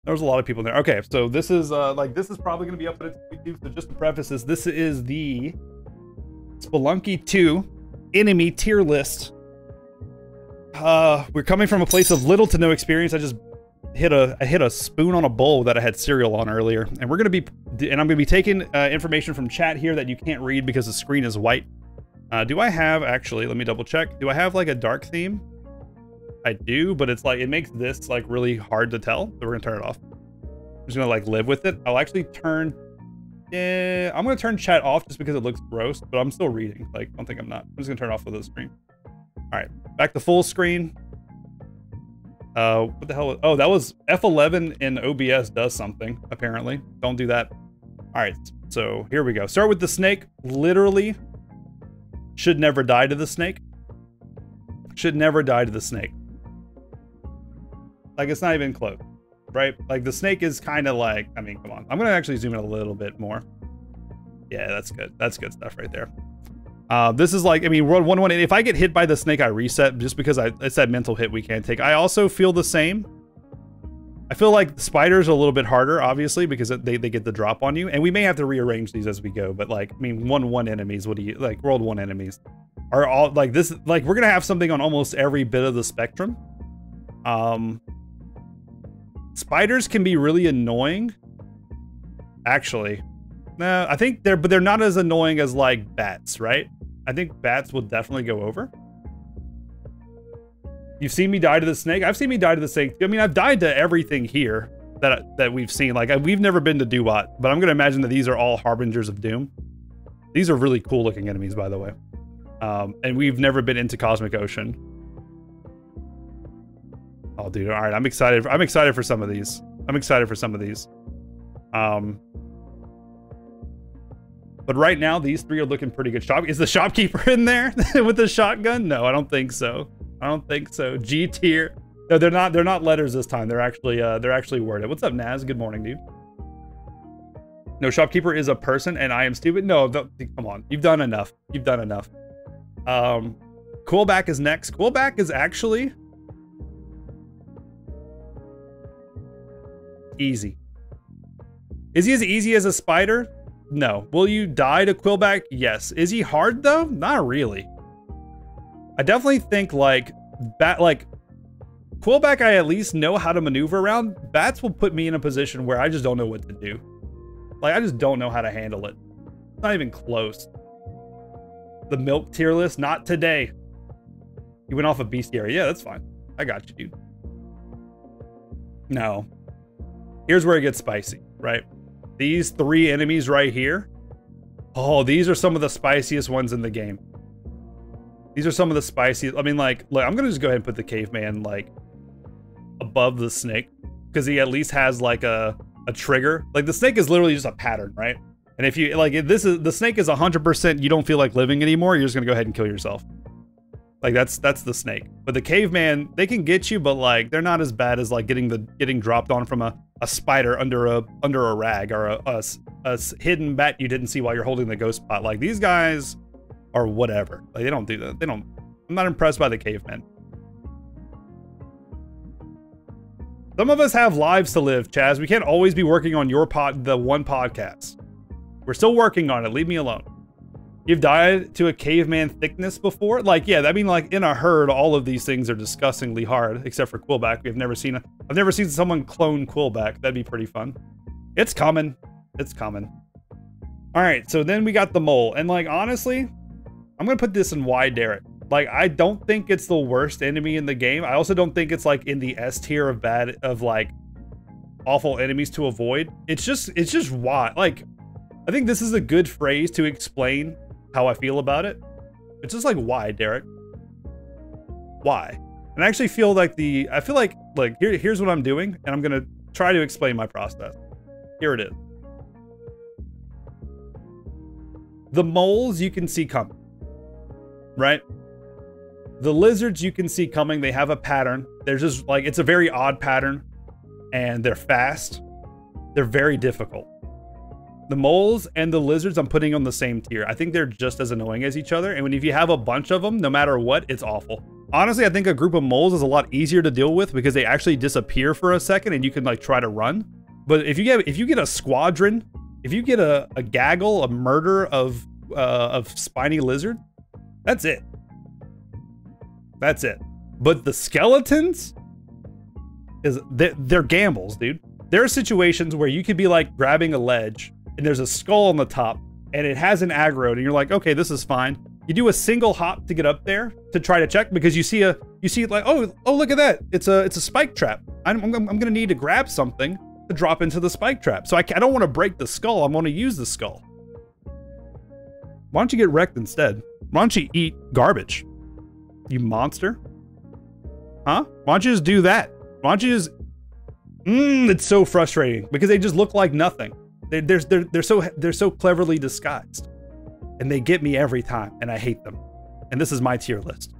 There was a lot of people in there. Okay, so this is this is probably going to be up on YouTube. So just to preface this is the Spelunky 2 enemy tier list. We're coming from a place of little to no experience. I just hit a spoon on a bowl that I had cereal on earlier, and I'm gonna be taking information from chat here that you can't read because the screen is white. Do I have, actually, let me double check. Do I have like a dark theme? I do, but it's like, it makes this like really hard to tell. So we're gonna turn it off. I'm just gonna like live with it. I'll actually turn, I'm gonna turn chat off just because it looks gross, but I'm still reading. Like, I don't think I'm not. I'm just gonna turn it off with the screen. All right, back to full screen. What the hell? Oh, that was F11 in OBS does something, apparently. Don't do that. All right, so here we go. Start with the snake. Literally, should never die to the snake. Should never die to the snake. Like, it's not even close, right? Like, the snake is kind of like, I mean, come on. I'm going to actually zoom in a little bit more. Yeah, that's good. That's good stuff right there. This is like, I mean, World 1-1, if I get hit by the snake, I reset just because it's that mental hit we can't take. I also feel the same. I feel like spiders are a little bit harder, obviously, because they get the drop on you. And we may have to rearrange these as we go. But like, I mean, 1-1 enemies, what do you, like, World 1 enemies are all like this. Like, we're going to have something on almost every bit of the spectrum. Spiders can be really annoying. Actually, no, I think they're not as annoying as like bats, right? I think bats will definitely go over. You've seen me die to the snake. I've seen me die to the snake. I mean, I've died to everything here that we've seen. Like, we've never been to Duat, but I'm going to imagine that these are all harbingers of doom. These are really cool looking enemies, by the way. And we've never been into Cosmic Ocean. Oh, dude. All right. I'm excited. I'm excited for some of these. I'm excited for some of these. But right now, these three are looking pretty good. Is the shopkeeper in there with the shotgun? No, I don't think so. I don't think so. G tier. No, they're not. They're not letters this time. They're actually worded. What's up, Naz? Good morning, dude. No, shopkeeper is a person, and I am stupid. No, come on. You've done enough. You've done enough. Quillback is next. Quillback is actually easy. Is he as easy as a spider? No. Will you die to Quillback? Yes. Is he hard though? Not really. I definitely think like Quillback, I at least know how to maneuver around. Bats will put me in a position where I just don't know what to do. Like, I just don't know how to handle it. It's not even close. The milk tier list, not today. You went off of bestiary. Yeah, that's fine. I got you, dude. No. Here's where it gets spicy, right? These three enemies right here. Oh, these are some of the spiciest ones in the game. These are some of the spiciest. I mean, like, look, I'm gonna just go ahead and put the caveman like above the snake because he at least has like a trigger. Like, the snake is literally just a pattern, right? And if you like, if the snake is 100%, you don't feel like living anymore, you're just gonna go ahead and kill yourself. Like, that's the snake. But the caveman, they can get you, but like, they're not as bad as like getting dropped on from a spider under a rag or a hidden bat you didn't see while you're holding the ghost pot. Like, these guys are whatever. Like, they don't do that. They don't. I'm not impressed by the cavemen. Some of us have lives to live, Chaz. We can't always be working on the one podcast. We're still working on it. Leave me alone. You've died to a caveman thickness before? Like, yeah, I mean, like, in a herd, all of these things are disgustingly hard, except for Quillback. I've never seen someone clone Quillback. That'd be pretty fun. It's coming. It's coming. All right, so then we got the mole. And, like, honestly, I'm going to put this in Y Derek. Like, I don't think it's the worst enemy in the game. I also don't think it's, like, in the S tier of like, awful enemies to avoid. It's just why. Like, I think this is a good phrase to explain how I feel about it. It's just like, why, Derek? Why? And I actually feel like here's what I'm doing, and I'm gonna try to explain my process. Here it is. The moles you can see coming, right? The lizards you can see coming. They have a pattern. They're just like, it's a very odd pattern, and they're fast. They're very difficult. The moles and the lizards I'm putting on the same tier. I think they're just as annoying as each other. And if you have a bunch of them, no matter what, it's awful. Honestly, I think a group of moles is a lot easier to deal with because they actually disappear for a second and you can like try to run. But if you get a squadron, if you get a gaggle, a murder of spiny lizard, that's it. That's it. But the skeletons, they're gambles, dude. There are situations where you could be like grabbing a ledge and there's a skull on the top and it has an aggro and you're like, okay, this is fine. You do a single hop to get up there to try to check because you see like, oh, look at that. It's a spike trap. I'm gonna need to grab something to drop into the spike trap. So I don't want to break the skull. I'm gonna use the skull. Why don't you get wrecked instead? Why don't you eat garbage? You monster. Huh? Why don't you just do that? Why don't you just... it's so frustrating because they just look like nothing. They're so cleverly disguised. And they get me every time, and I hate them. And this is my tier list.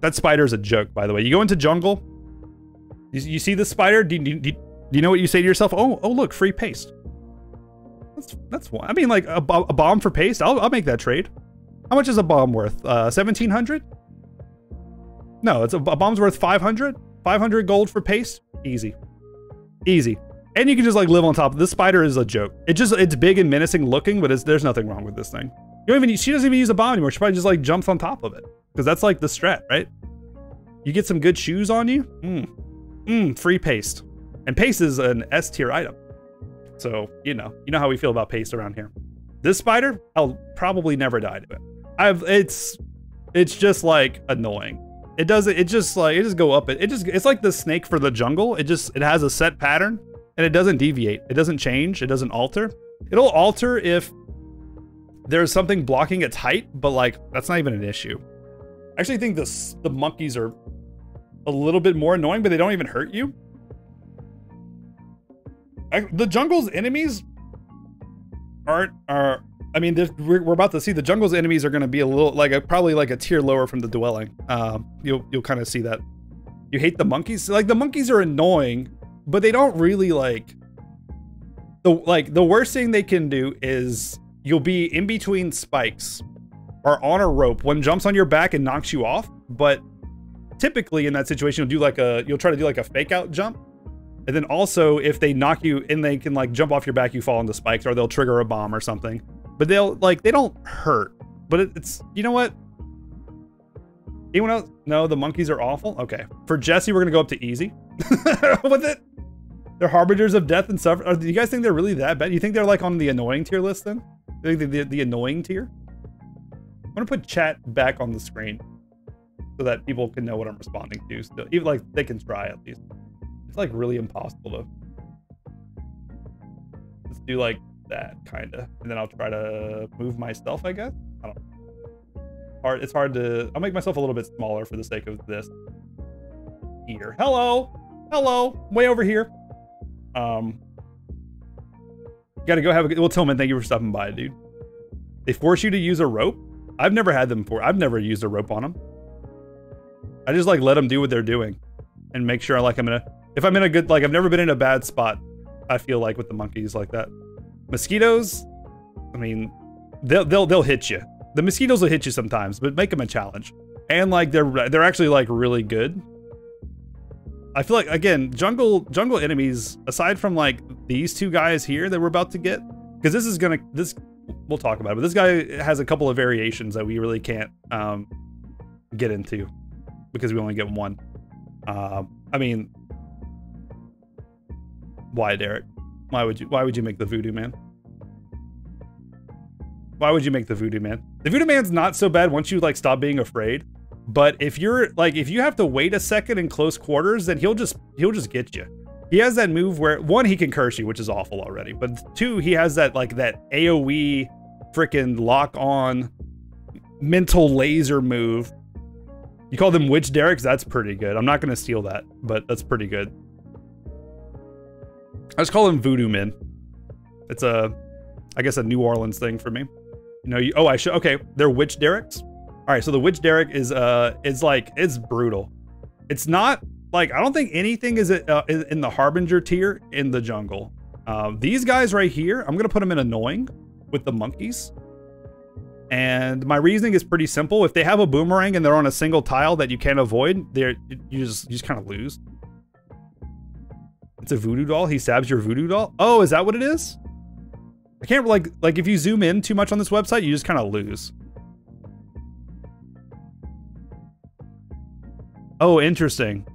That spider is a joke, by the way. You go into jungle, you see the spider, do you know what you say to yourself? Oh, look, free paste. That's one. I mean, like, a bomb for paste, I'll make that trade. How much is a bomb worth? 1,700? No, a bomb's worth 500? 500 gold for paste? Easy. Easy. And you can just like live on top. This spider is a joke. It's big and menacing looking, but there's nothing wrong with this thing. She doesn't even use a bomb anymore. She probably just like jumps on top of it. Because that's like the strat, right? You get some good shoes on you. Free paste. And paste is an S tier item. So, you know how we feel about paste around here. This spider, I'll probably never die to it. It's just like annoying. It just go up. It's like the snake for the jungle. It has a set pattern. And it doesn't deviate. It doesn't change. It doesn't alter. It'll alter if there's something blocking its height, but like that's not even an issue. I actually think the monkeys are a little bit more annoying, but they don't even hurt you. The jungle's enemies aren't. I mean, we're about to see the jungle's enemies are going to be a little like probably like a tier lower from the dwelling. You'll kind of see that. You hate the monkeys. Like the monkeys are annoying. But they don't really like the worst thing they can do is you'll be in between spikes or on a rope. One jumps on your back and knocks you off. But typically in that situation, you'll try to do like a fake out jump. And then also if they knock you and they can like jump off your back, you fall into spikes or they'll trigger a bomb or something. But they don't hurt. But it's, you know what? Anyone else? No, the monkeys are awful. Okay. For Jesse, we're going to go up to easy. With it. They're harbingers of death and suffering. Do you guys think they're really that bad? You think they're like on the annoying tier list then? The annoying tier? I'm gonna put chat back on the screen so that people can know what I'm responding to still. Even like they can try at least. It's like really impossible to. Let's do like that kinda. And then I'll try to move myself, I guess. I don't know. It's hard to. I'll make myself a little bit smaller for the sake of this. Here. Hello! Way over here. Gotta go have a good... Well, Tillman, thank you for stopping by, dude. They force you to use a rope? I've never had them before. I've never used a rope on them. I just, like, let them do what they're doing. And make sure, like, if I'm in a good... Like, I've never been in a bad spot, I feel like, with the monkeys like that. Mosquitoes? I mean, they'll hit you. The mosquitoes will hit you sometimes, but make them a challenge. And, like, they're actually, like, really good. I feel like, again, jungle enemies, aside from like these two guys here that we're about to get, because we'll talk about it, but this guy has a couple of variations that we really can't get into because we only get one. I mean, why, Derek? Why would you make the voodoo man? Why would you make the voodoo man? The voodoo man's not so bad once you like stop being afraid. But if you have to wait a second in close quarters, then he'll just get you. He has that move where one, he can curse you, which is awful already. But two, he has that like that AoE freaking lock on mental laser move. You call them witch derricks? That's pretty good. I'm not gonna steal that, but that's pretty good. I just call them voodoo men. It's I guess a New Orleans thing for me. You know, okay, they're witch derricks. All right, so the witch derrick is it's brutal. It's not like, I don't think anything is in the harbinger tier in the jungle. These guys right here, I'm gonna put them in annoying with the monkeys. And my reasoning is pretty simple. If they have a boomerang and they're on a single tile that you can't avoid, you just kind of lose. It's a voodoo doll. He stabs your voodoo doll. Oh, is that what it is? I can't like if you zoom in too much on this website, you just kind of lose. Oh, interesting.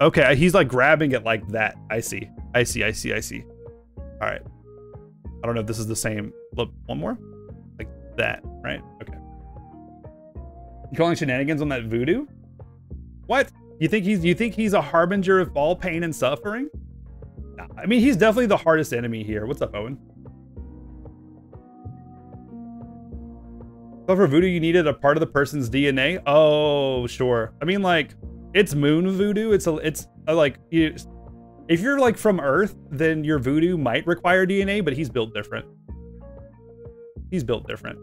Okay, he's like grabbing it like that. I see. I see. All right. I don't know if this is the same. Look, one more. Like that, right? Okay. You calling shenanigans on that voodoo? What? You think he's a harbinger of all pain and suffering? Nah, I mean, he's definitely the hardest enemy here. What's up, Owen? But for voodoo, you needed a part of the person's DNA. Oh, sure. I mean, like, it's moon voodoo. It's like if you're like from Earth, then your voodoo might require DNA, but he's built different. He's built different.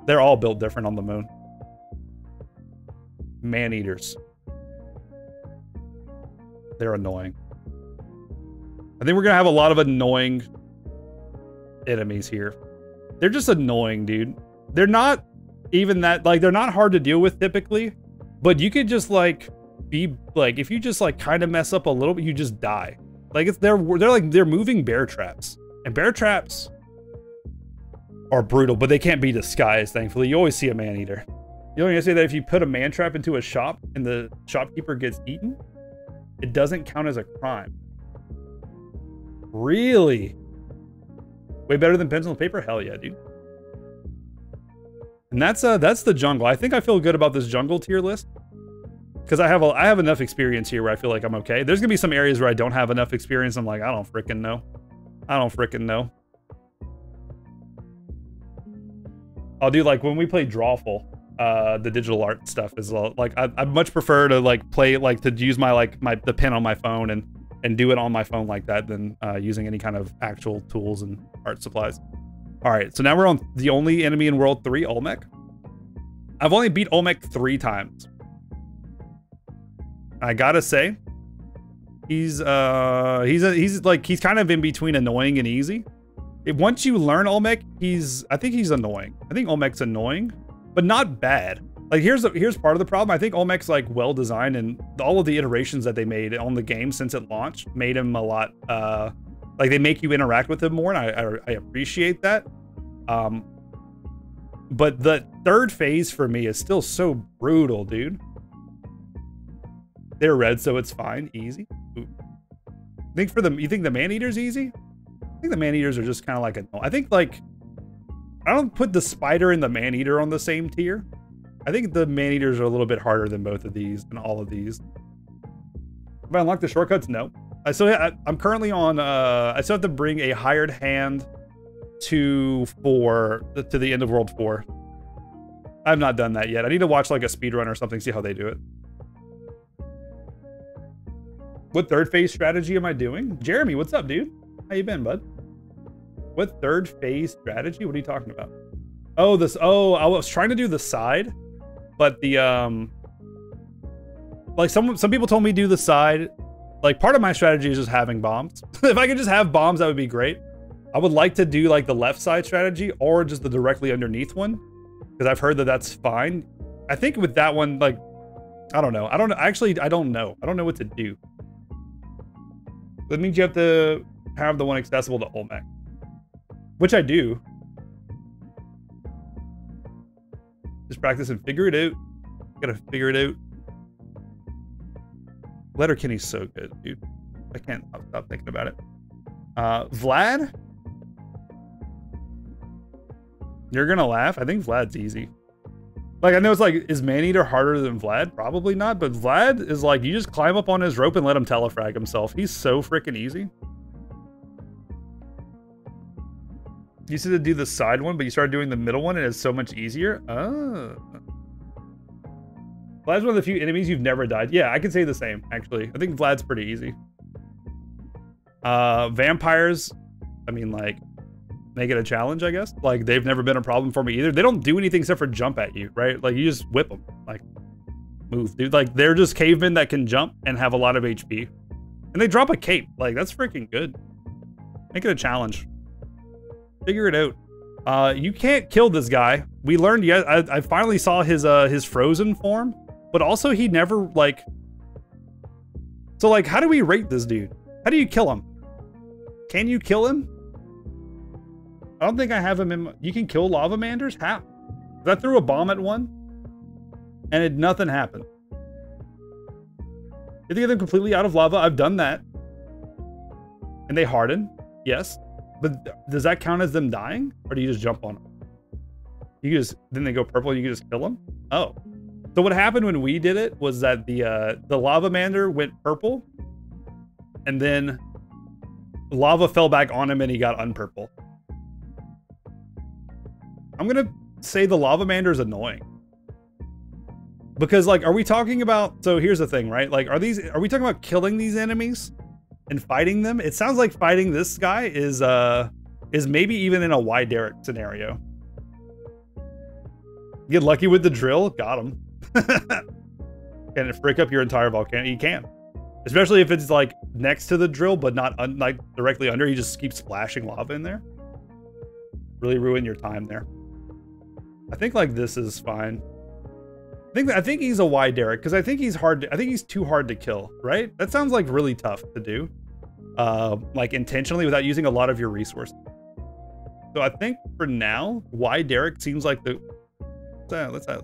They're all built different on the moon. Man-eaters. They're annoying. I think we're gonna have a lot of annoying enemies here. They're just annoying, dude. They're not even that, like, they're not hard to deal with typically, but you could just like be like, if you just like kind of mess up a little bit, you just die. Like they're moving bear traps, and bear traps are brutal, but they can't be disguised. Thankfully, you always see a man-eater. You know, you say that if you put a man trap into a shop and the shopkeeper gets eaten, it doesn't count as a crime. Really? Way better than pencil and paper? Hell yeah, dude. And that's the jungle. I think I feel good about this jungle tier list because I have enough experience here where I feel like I'm okay. There's gonna be some areas where I don't have enough experience. I'm like, I don't frickin' know. I don't frickin' know. I'll do like when we play Drawful, the digital art stuff is like I much prefer to like play like to use the pen on my phone and do it on my phone like that than using any kind of actual tools and art supplies. All right, so now we're on the only enemy in World 3, Olmec. I've only beat Olmec 3 times. I gotta say, he's kind of in between annoying and easy. Once you learn Olmec, I think he's annoying. I think Olmec's annoying, but not bad. Like here's part of the problem. I think Olmec's like well designed, and all of the iterations that they made on the game since it launched made him a lot like they make you interact with him more, and I appreciate that. But the third phase for me is still so brutal, dude. They're red, so it's fine, easy. Ooh. You think the man-eater's easy? I think the man-eaters are just kind of like I think like I don't put the spider and the man-eater on the same tier. I think the man-eaters are a little bit harder than both of these and all of these. Have I unlocked the shortcuts? No. I'm currently on, I still have to bring a hired hand to the end of World 4. I have not done that yet. I need to watch like a speedrun or something, see how they do it. What third phase strategy am I doing? Jeremy, what's up, dude? How you been, bud? What third phase strategy? What are you talking about? Oh, I was trying to do the side, but the, like some people told me do the side. Like part of my strategy is just having bombs. If I could just have bombs, that would be great. I would like to do like the left side strategy or just the directly underneath one, because I've heard that that's fine. I think with that one, like, I don't know. Actually, I don't know. I don't know what to do. That means you have to have the one accessible to Olmec, which I do. Just practice and figure it out. Gotta figure it out. Letterkenny's so good, dude. I can't stop thinking about it. Vlad? You're gonna laugh? I think Vlad's easy. Like, I know it's like, is Man-Eater harder than Vlad? Probably not, but Vlad is like, you just climb up on his rope and let him telefrag himself. He's so freaking easy. You said to do the side one, but you started doing the middle one and it's so much easier? Oh. Vlad's one of the few enemies you've never died. Yeah, I can say the same, actually. I think Vlad's pretty easy. Vampires, I mean, like, make it a challenge, I guess. Like, they've never been a problem for me either. They don't do anything except for jump at you, right? Like, you just whip them. Like, move, dude. Like, they're just cavemen that can jump and have a lot of HP. And they drop a cape. Like, that's freaking good. Make it a challenge. Figure it out. You can't kill this guy. We learned, yeah, I finally saw his frozen form, but also he never, like... So, like, how do we rate this dude? How do you kill him? Can you kill him? I don't think I have him in my... You can kill lava manders? How? I threw a bomb at one, and nothing happened. Did they get them completely out of lava? I've done that. And they harden, yes. But does that count as them dying? Or do you just jump on them? You just, then they go purple and you can just kill them? Oh. So what happened when we did it was that the lava mander went purple, and then lava fell back on him and he got unpurple. I'm gonna say the lava mander is annoying. Because, like, are we talking about... So here's the thing, right? Like, are we talking about killing these enemies and fighting them? It sounds like fighting this guy is maybe even in a Y Derek scenario. Get lucky with the drill, got him. Can it break up your entire volcano? You can. Especially if it's, like, next to the drill, but not like directly under. You just keep splashing lava in there. Really ruin your time there. I think, like, this is fine. I think he's a Y Derek because I think he's hard. I think he's too hard to kill, right? That sounds like really tough to do, like intentionally without using a lot of your resources. So I think for now, Y Derek seems like the. Let's go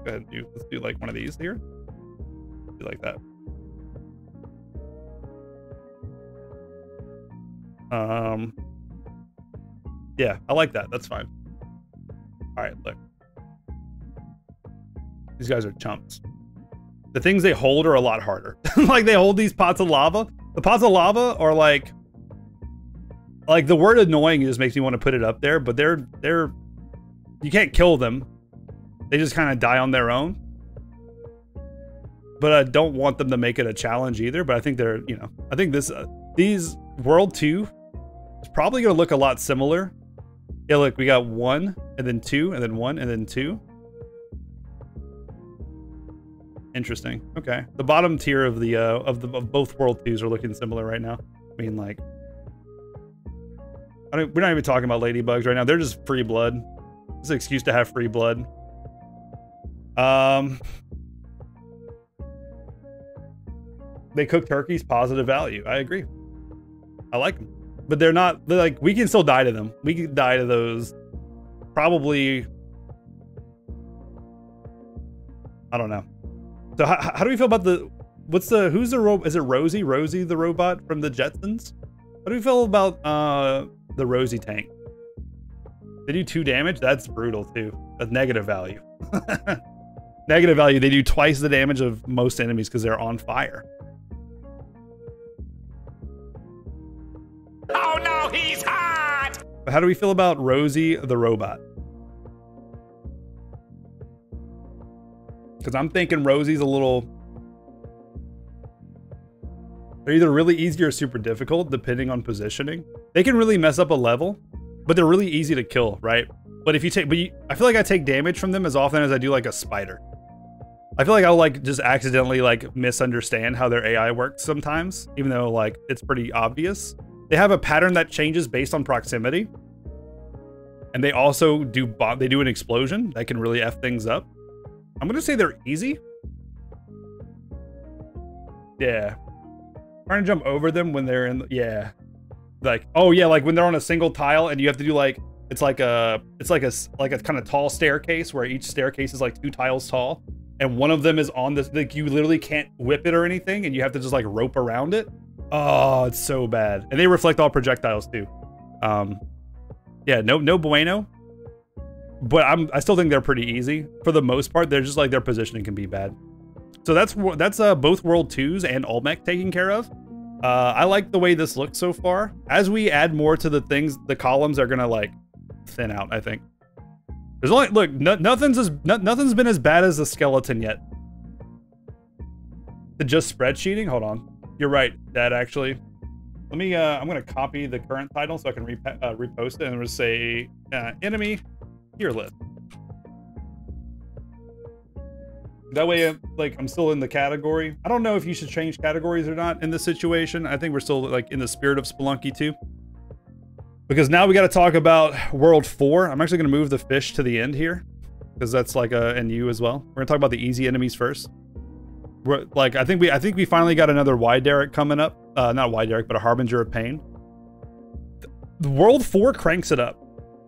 ahead and do. Let's do like one of these here. Do like that. Yeah, I like that. That's fine. All right, look. These guys are chumps. The things they hold are a lot harder. Like, they hold these pots of lava. The pots of lava are like the word annoying just makes me want to put it up there, but they're you can't kill them. They just kind of die on their own. But I don't want them to make it a challenge either, but I think they're, you know, I think this these World 2 is probably going to look a lot similar. Yeah, look, we got 1 and then 2 and then 1 and then 2. Interesting. Okay. The bottom tier of the of both World 2s are looking similar right now. I mean, like, we're not even talking about ladybugs right now. They're just free blood. It's an excuse to have free blood. They cook turkeys, positive value. I agree. I like them, but they're like, we can still die to them. We can die to those. Probably. I don't know. So how do we feel about who's the is it Rosie? Rosie the robot from the Jetsons? How do we feel about the Rosie tank? They do 2 damage? That's brutal too. That's negative value. Negative value, they do twice the damage of most enemies because they're on fire. Oh no, he's hot! But how do we feel about Rosie the robot? Because I'm thinking Rosie's a little... They're either really easy or super difficult, depending on positioning. They can really mess up a level, but they're really easy to kill, right? But if you take... I feel like I take damage from them as often as I do like a spider. I feel like I'll like just accidentally like misunderstand how their AI works sometimes, even though like it's pretty obvious. They have a pattern that changes based on proximity. And they also do an explosion that can really F things up. I'm gonna say they're easy. Yeah. Trying to jump over them when they're in, yeah. Like, oh yeah, like when they're on a single tile and you have to do like, it's like a kind of tall staircase where each staircase is like 2 tiles tall. And one of them is on this, like you literally can't whip it or anything and you have to just like rope around it. Oh, it's so bad. And they reflect all projectiles too. Yeah, no bueno. But I still think they're pretty easy. For the most part, they're just like their positioning can be bad. So that's both World 2s and Olmec taken care of. I like the way this looks so far. As we add more to the things, the columns are gonna like thin out, I think. There's only, look, nothing's been as bad as the skeleton yet. Just spreadsheeting? Hold on. You're right, Dad, actually. Let me, I'm gonna copy the current title so I can repost it and just say, enemy tier list. That way, like, I'm still in the category. I don't know if you should change categories or not in this situation. I think we're still, like, in the spirit of Spelunky too. Because now we got to talk about World 4. I'm actually going to move the fish to the end here. Because that's like a NU as well. We're going to talk about the easy enemies first. We're, like, I think we finally got another Wide Derek coming up. Not Wide Derek, but a Harbinger of Pain. The World 4 cranks it up.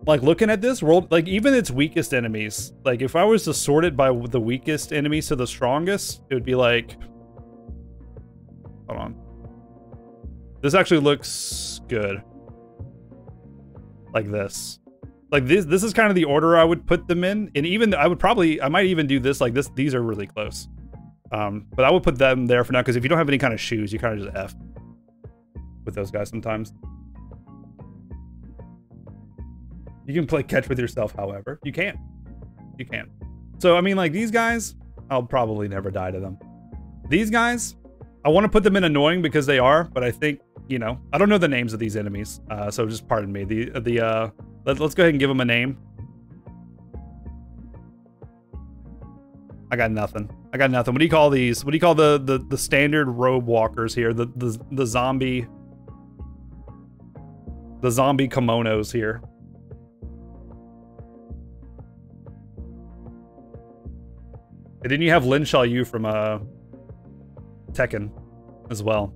Like, looking at this, like, even its weakest enemies. Like, if I was to sort it by the weakest enemies to the strongest, it would be like... Hold on. This actually looks good. Like this. Like this is kind of the order I would put them in. And even I might even do this like this. These are really close. But I would put them there for now because if you don't have any kind of shoes, you kind of just F with those guys sometimes. You can play catch with yourself, however. You can. You can. So I mean, like these guys, I'll probably never die to them. These guys, I want to put them in annoying because they are, but I think, you know, I don't know the names of these enemies, so just pardon me. Let's go ahead and give them a name. I got nothing. I got nothing. What do you call these? What do you call the standard robe walkers here? The zombie kimonos here. And then you have Lin Xiaoyu from Tekken as well.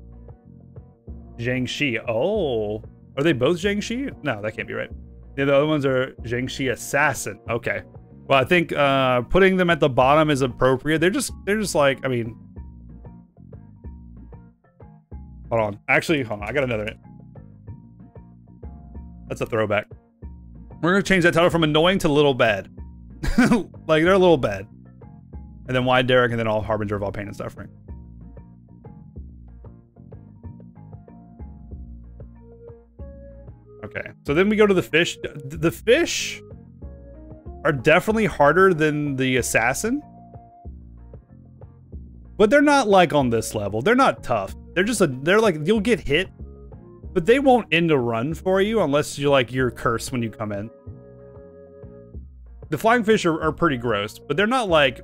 Zhang Shi. Oh, are they both Zhang Shi? No, that can't be right. Yeah, the other ones are Zhang Shi Assassin. Okay. Well, I think putting them at the bottom is appropriate. They're just like, I mean, hold on. Actually, hold on. I got another. That's a throwback. We're gonna change that title from annoying to little bad. Like they're a little bad. And then Wide Derek, and then all Harbinger of all pain and suffering. Okay, so then we go to the fish. The fish are definitely harder than the assassin. But they're not like on this level. They're not tough. They're just they're like, you'll get hit, but they won't end a run for you unless you're cursed when you come in. The flying fish are pretty gross, but they're not like...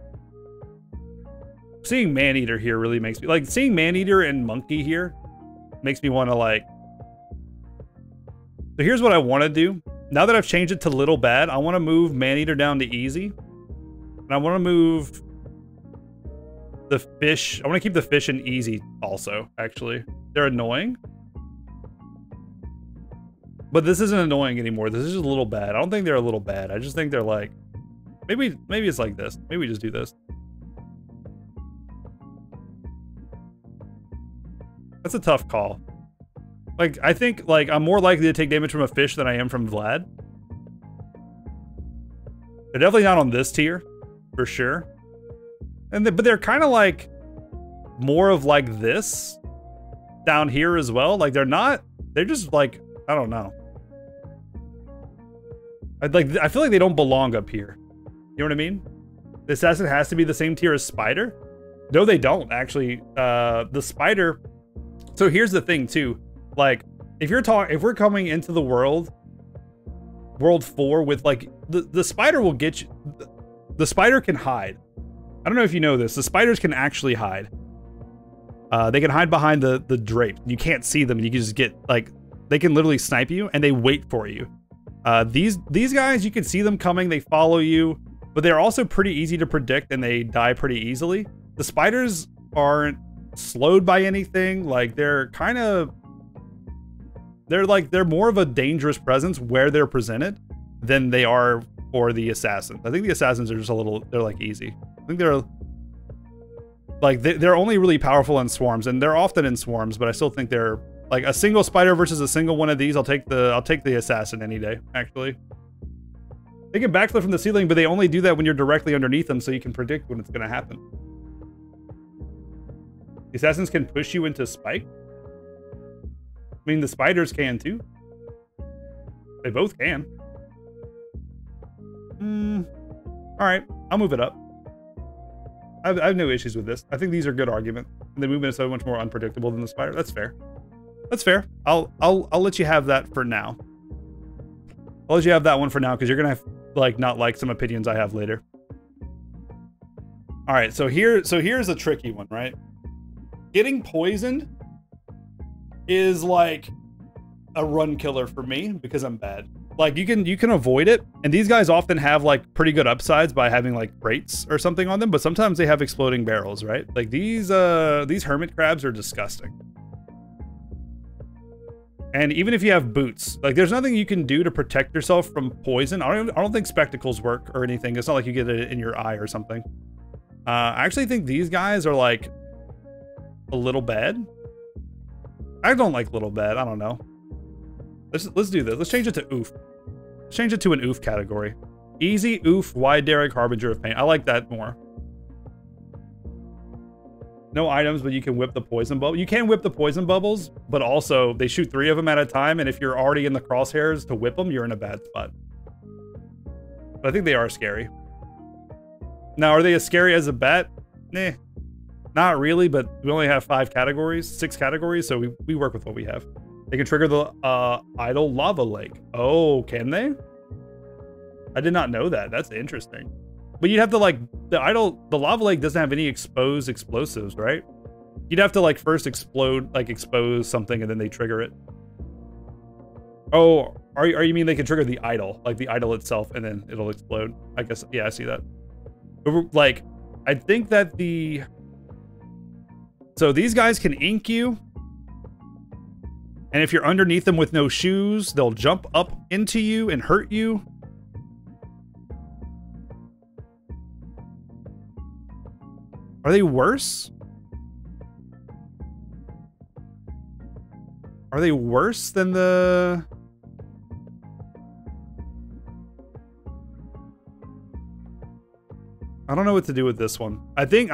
Seeing Maneater here really makes me... Like, seeing Maneater and Monkey here makes me want to, like... So here's what I want to do. Now that I've changed it to Little Bad, I want to move Maneater down to easy. And I want to move the fish... I want to keep the fish in easy also, actually. They're annoying. But this isn't annoying anymore. This is just a Little Bad. I don't think they're a Little Bad. I just think they're like... Maybe it's like this. Maybe we just do this. That's a tough call. Like, I think, like, I'm more likely to take damage from a fish than I am from Vlad. They're definitely not on this tier, for sure. But they're kind of like more of like this down here as well. Like, they're just like, I don't know. I feel like they don't belong up here. You know what I mean? The assassin has to be the same tier as Spider. No, they don't, actually. The Spider... So here's the thing too, like if we're coming into the world 4 with like the spider will get you. The spider can hide. I don't know if you know this. The spiders can actually hide. They can hide behind the drape. You can't see them. And you can just get like they can literally snipe you and they wait for you. These guys, you can see them coming. They follow you, but they're also pretty easy to predict and they die pretty easily. The spiders aren't slowed by anything. Like they're more of a dangerous presence where they're presented than they are for the assassins. I think the assassins are just they're like easy. I think they're like they're only really powerful in swarms, and they're often in swarms, but I still think they're like a single spider versus a single one of these. I'll take the assassin any day, actually. They can backflip from the ceiling, but they only do that when you're directly underneath them, so you can predict when it's gonna happen. The assassins can push you into spike. I mean, the spiders can too. They both can. All right, I'll move it up. I have no issues with this. I think these are good arguments. And the movement is so much more unpredictable than the spider. That's fair. That's fair. I'll let you have that for now. I'll let you have that one for now because you're gonna have, like not like some opinions I have later. All right, so here's a tricky one, right? Getting poisoned is like a run killer for me because I'm bad. Like you can avoid it, and these guys often have like pretty good upsides by having like crates or something on them, but sometimes they have exploding barrels, right? Like these hermit crabs are disgusting. And even if you have boots, like there's nothing you can do to protect yourself from poison. I don't think spectacles work or anything. It's not like you get it in your eye or something. I actually think these guys are like a little bad. I don't like little bad. I don't know. Let's do this. Let's change it to oof. Let's change it to an oof category. Easy, oof, wide Derek, harbinger of pain. I like that more. No items, but you can whip the poison bubble. You can whip the poison bubbles, but also they shoot 3 of them at a time, and if you're already in the crosshairs to whip them, you're in a bad spot. But I think they are scary. Now, are they as scary as a bat? Nah. Not really, but we only have 6 categories, so we work with what we have. They can trigger the idle lava lake. Oh, can they? I did not know that. That's interesting. But you'd have to like the lava lake doesn't have any exposed explosives, right? You'd have to like first expose something and then they trigger it. Oh, are you mean they can trigger the idol, like the idol itself, and then it'll explode? I guess, yeah, I see that. But like, I think that so these guys can ink you, and if you're underneath them with no shoes, they'll jump up into you and hurt you. Are they worse? Are they worse than the... I don't know what to do with this one. I think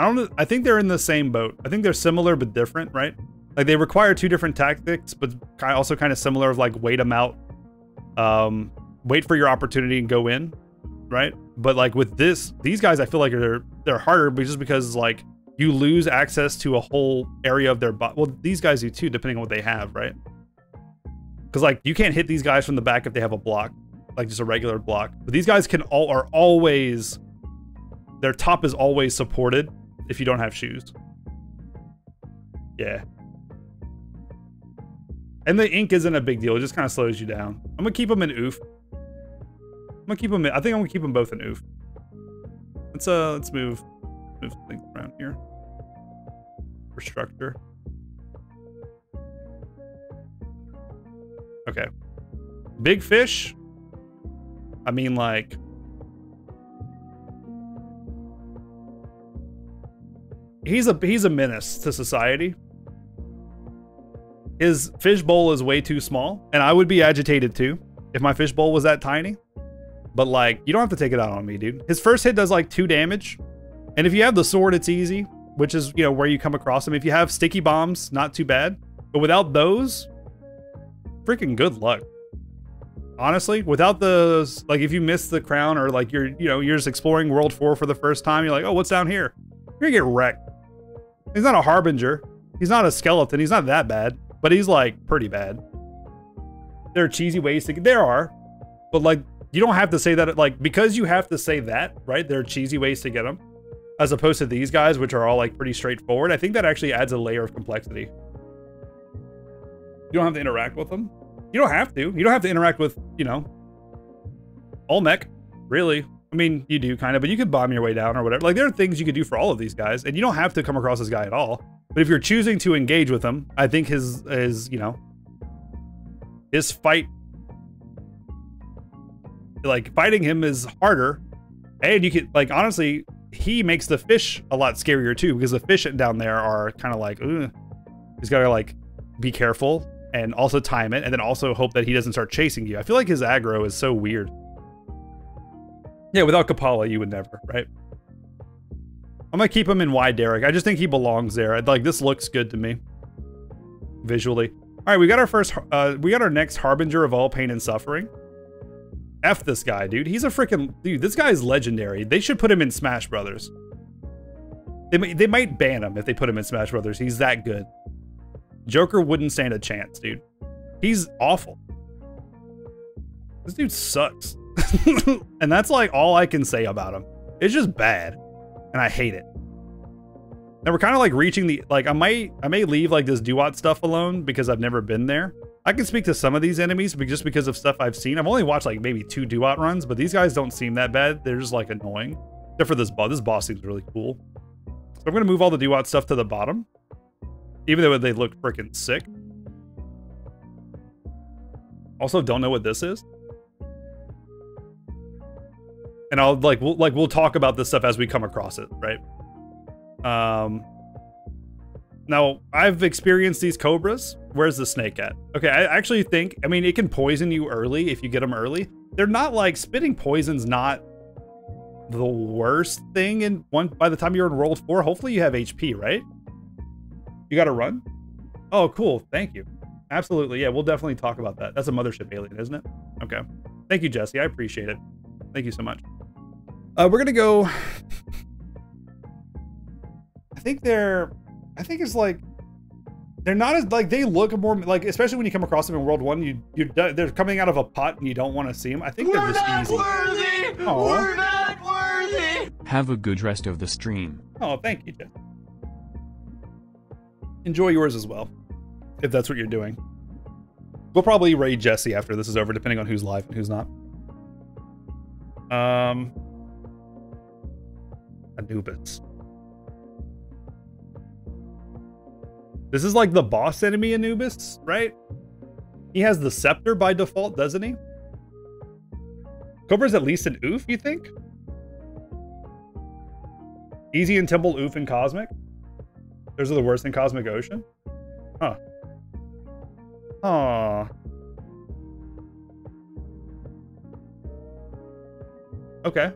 they're in the same boat. I think they're similar but different, right? Like they require 2 different tactics, but also kind of similar of like wait them out. Wait for your opportunity and go in, right? But like with these guys, I feel like they're harder, but just because like you lose access to a whole area of their body. Well, these guys do too, depending on what they have, right? Because like you can't hit these guys from the back if they have a block, like just a regular block. But these guys are always, their top is always supported if you don't have shoes. Yeah. And the ink isn't a big deal. It just kind of slows you down. I'm gonna keep them in oof. I think I'm gonna keep them both in oof. Let's move things around here for structure. Okay. Big fish. I mean, like, he's a menace to society. His fishbowl is way too small, and I would be agitated too if my fishbowl was that tiny. But like, you don't have to take it out on me, dude. His first hit does like 2 damage. And if you have the sword, it's easy, which is, you know, where you come across him. If you have sticky bombs, not too bad. But without those, freaking good luck. Honestly, without those, like if you miss the crown or like you're just exploring World 4 for the first time, you're like, oh, what's down here? You're gonna get wrecked. He's not a harbinger. He's not a skeleton. He's not that bad, but he's like pretty bad. There are cheesy ways to get, there are, but like, you don't have to say that, like, because you have to say that, right? There are cheesy ways to get them, as opposed to these guys, which are all like pretty straightforward. I think that actually adds a layer of complexity. You don't have to interact with them. You don't have to. You don't have to interact with, you know, Olmec, really. I mean, you do kind of, but you could bomb your way down or whatever. Like, there are things you could do for all of these guys, and you don't have to come across this guy at all. But if you're choosing to engage with him, I think his you know, his fight, like fighting him is harder, and you can, like, honestly, he makes the fish a lot scarier too, because the fish down there are kind of like, ugh. He's got to like be careful and also time it, and then also hope that he doesn't start chasing you. I feel like his aggro is so weird. Yeah, without Kapala, you would never, right? I'm gonna keep him in wide Derek. I just think he belongs there. Like, this looks good to me visually. All right, we got our next harbinger of all pain and suffering. F this guy, dude. He's a freaking dude. This guy is legendary. They should put him in Smash Brothers. They might ban him if they put him in Smash Brothers. He's that good. Joker wouldn't stand a chance, dude. He's awful. This dude sucks. And that's like all I can say about him. It's just bad, and I hate it. Now we're kind of like reaching the, like, I may leave like this Duat stuff alone because I've never been there. I can speak to some of these enemies just because of stuff I've seen. I've only watched like maybe 2 duot runs, but these guys don't seem that bad. They're just like annoying. Except for this boss. This boss seems really cool. So I'm going to move all the duot stuff to the bottom. Even though they look freaking sick. Also, don't know what this is. And I'll we'll talk about this stuff as we come across it, right? Now, I've experienced these cobras. Where's the snake at? Okay, I actually think, I mean, it can poison you early if you get them early. They're not like, spitting poison's not the worst thing by the time you're in World 4. Hopefully you have HP, right? You gotta run? Oh, cool, thank you. Absolutely, yeah, we'll definitely talk about that. That's a mothership alien, isn't it? Okay. Thank you, Jesse, I appreciate it. Thank you so much. We're gonna go... I think it's like they're not as like they look more like, especially when you come across them in World 1, they're coming out of a pot and you don't want to see them. I think they're just easy. We're not worthy. Have a good rest of the stream. Oh, thank you, Jeff. Enjoy yours as well, if that's what you're doing. We'll probably raid Jesse after this is over, depending on who's live and who's not. Anubis. This is like the boss enemy Anubis, right? He has the scepter by default, doesn't he? Cobra's at least an oof, you think? Easy and Temple, oof, and Cosmic? Those are the worst in Cosmic Ocean? Huh. Aw. Okay.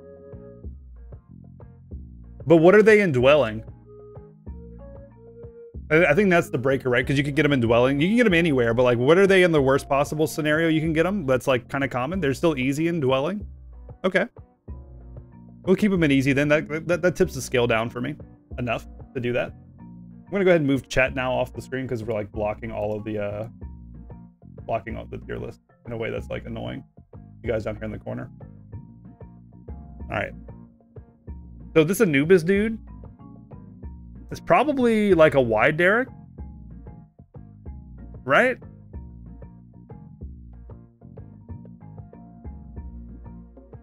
But what are they in Dwelling? I think that's the breaker, right? Because you can get them in Dwelling. You can get them anywhere, but like, what are they in the worst possible scenario you can get them? That's like kind of common. They're still easy in Dwelling. Okay. We'll keep them in easy then. That tips the scale down for me enough to do that. I'm going to go ahead and move chat now off the screen because we're like blocking all of the tier list in a way that's like annoying. You guys down here in the corner. All right. So this Anubis dude, it's probably like a wide Derek, right?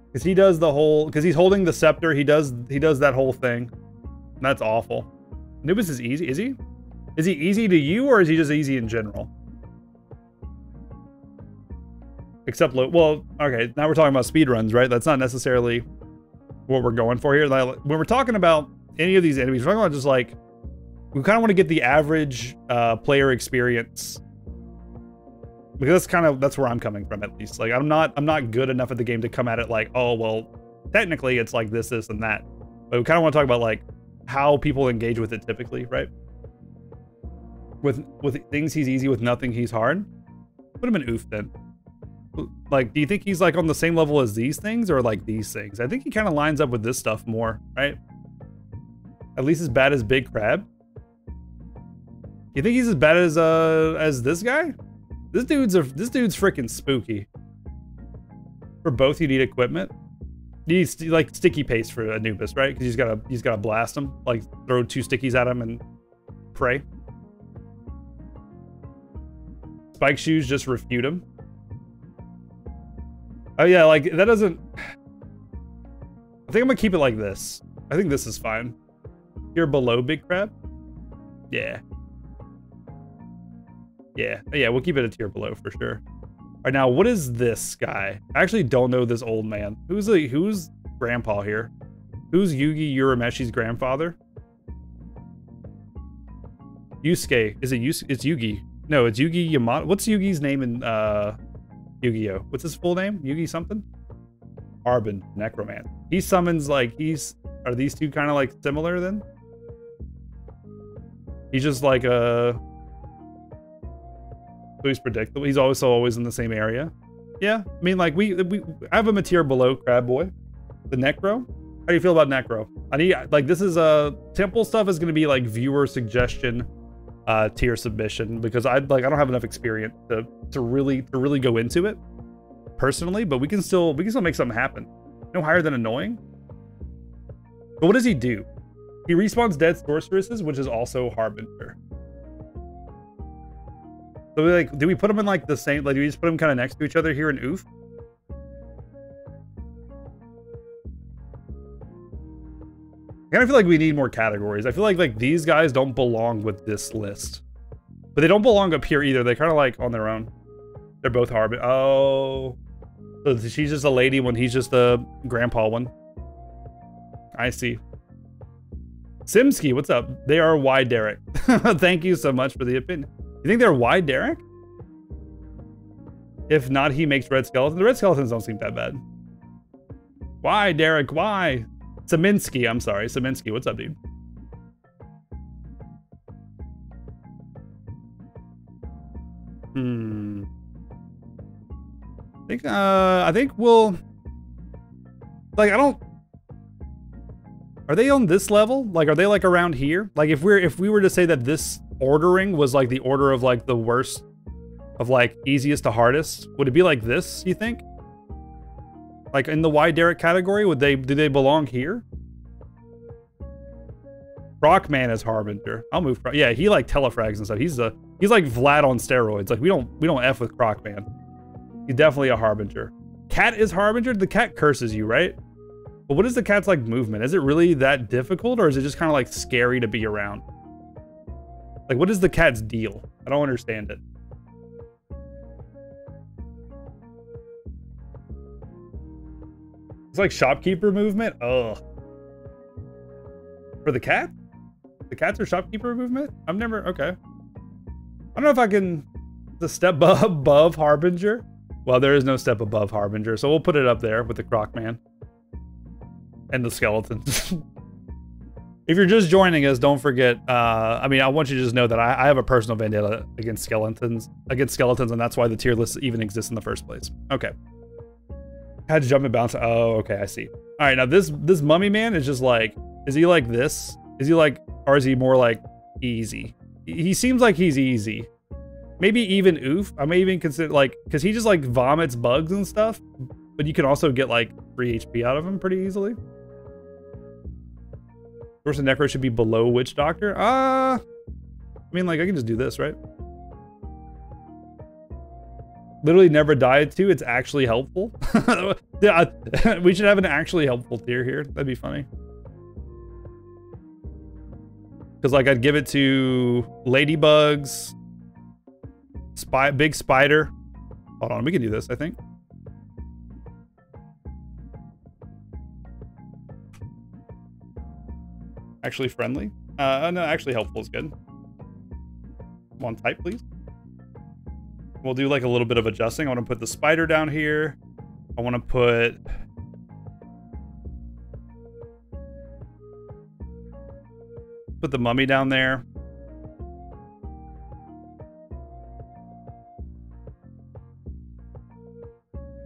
Because he does the whole, because he's holding the scepter, he does that whole thing. That's awful. Anubis is easy, is he? Is he easy to you, or is he just easy in general? Except, well, okay, now we're talking about speedruns, right? That's not necessarily what we're going for here. When we're talking about any of these enemies, we're talking about just like, we kind of want to get the average player experience, because that's where I'm coming from, at least. Like, I'm not good enough at the game to come at it like, oh well, technically it's like this, and that. But we kind of want to talk about like how people engage with it typically, right? With things he's easy, with nothing he's hard. Put him in oof then. Like, do you think he's like on the same level as these things, or like these things? I think he kind of lines up with this stuff more, right? At least as bad as Big Crab. You think he's as bad as this guy? This dude's freaking spooky. For both, you need equipment. You need like sticky paste for Anubis, right? Because he's gotta blast him. Like, throw 2 stickies at him and pray. Spike shoes, just refute him. Oh yeah, like that doesn't. I think I'm gonna keep it like this. I think this is fine. You're below Big Crab. Yeah. Yeah, we'll keep it a tier below for sure. All right, now what is this guy? I actually don't know this old man. Who's grandpa here? Who's Yugi Urameshi's grandfather? Yusuke. Is it Yusuke? It's Yugi. No, it's Yugi Yamato. What's Yugi's name in Yu-Gi-Oh? What's his full name? Yugi something? Arbin, Necroman. He summons like are these two kind of like similar then? He's just like so he's predictable. He's also always in the same area. Yeah, I mean, like we have him a tier below Crab Boy, the Necro. How do you feel about Necro? I need like this is temple stuff is going to be like viewer suggestion, tier submission, because I don't have enough experience to really go into it personally. But we can still make something happen. No higher than annoying. But what does he do? He respawns dead sorceresses, which is also Harbinger. So we like, do we put them in like the same, like do we just put them kind of next to each other here in oof? I kind of feel like we need more categories. I feel like these guys don't belong with this list. But they don't belong up here either. They're kind of like on their own. They're both Harbin. Oh. So she's just a lady when he's just the grandpa one. I see. Simsky, what's up? They are wide Derek. Thank you so much for the opinion. You think they're wide Derek? If not, he makes red skeletons. The red skeletons don't seem that bad. Why, Derek? Why? Saminsky, I'm sorry. Saminsky, what's up, dude? I think we'll like are they on this level? Like are they like around here? Like if we were to say that this ordering was like the order of like the worst of like easiest to hardest, would it be like this, you think? Like in the wide Derek category, do they belong here? Rockman is Harbinger. I'll move. Yeah, he like telefrags and stuff. He's like Vlad on steroids. Like we don't F with Crocman. He's definitely a Harbinger. Cat is Harbinger. The cat curses you, right? But what is the cat's like movement? Is it really that difficult, or is it just kind of like scary to be around? Like what is the cat's deal? I don't understand it. It's like shopkeeper movement. Ugh. For the cat? The cats are shopkeeper movement? I've never, okay. I don't know if I can, the step above Harbinger. Well, there is no step above Harbinger, so we'll put it up there with the Crocman. And the skeletons. If you're just joining us, don't forget, I mean, I want you to just know that I have a personal vendetta against skeletons, and that's why the tier list even exists in the first place. Okay. Had to jump and bounce. Oh, okay, I see. All right, now this mummy man is just like, is he like this? Is he like, or is he more like easy? He seems like he's easy. Maybe even oof. I may even consider like, because he just like vomits bugs and stuff, but you can also get like 3 HP out of him pretty easily. Source of Necro should be below Witch Doctor. I mean, like, I can just do this, right? Literally never died to. It's actually helpful. Yeah, we should have an actually helpful tier here. That'd be funny. Because, like, I'd give it to Ladybugs, Big Spider. Hold on, we can do this, I think. Actually friendly. No, actually helpful is good. One type, please. We'll do like a little bit of adjusting. I want to put the spider down here. I want to put the mummy down there.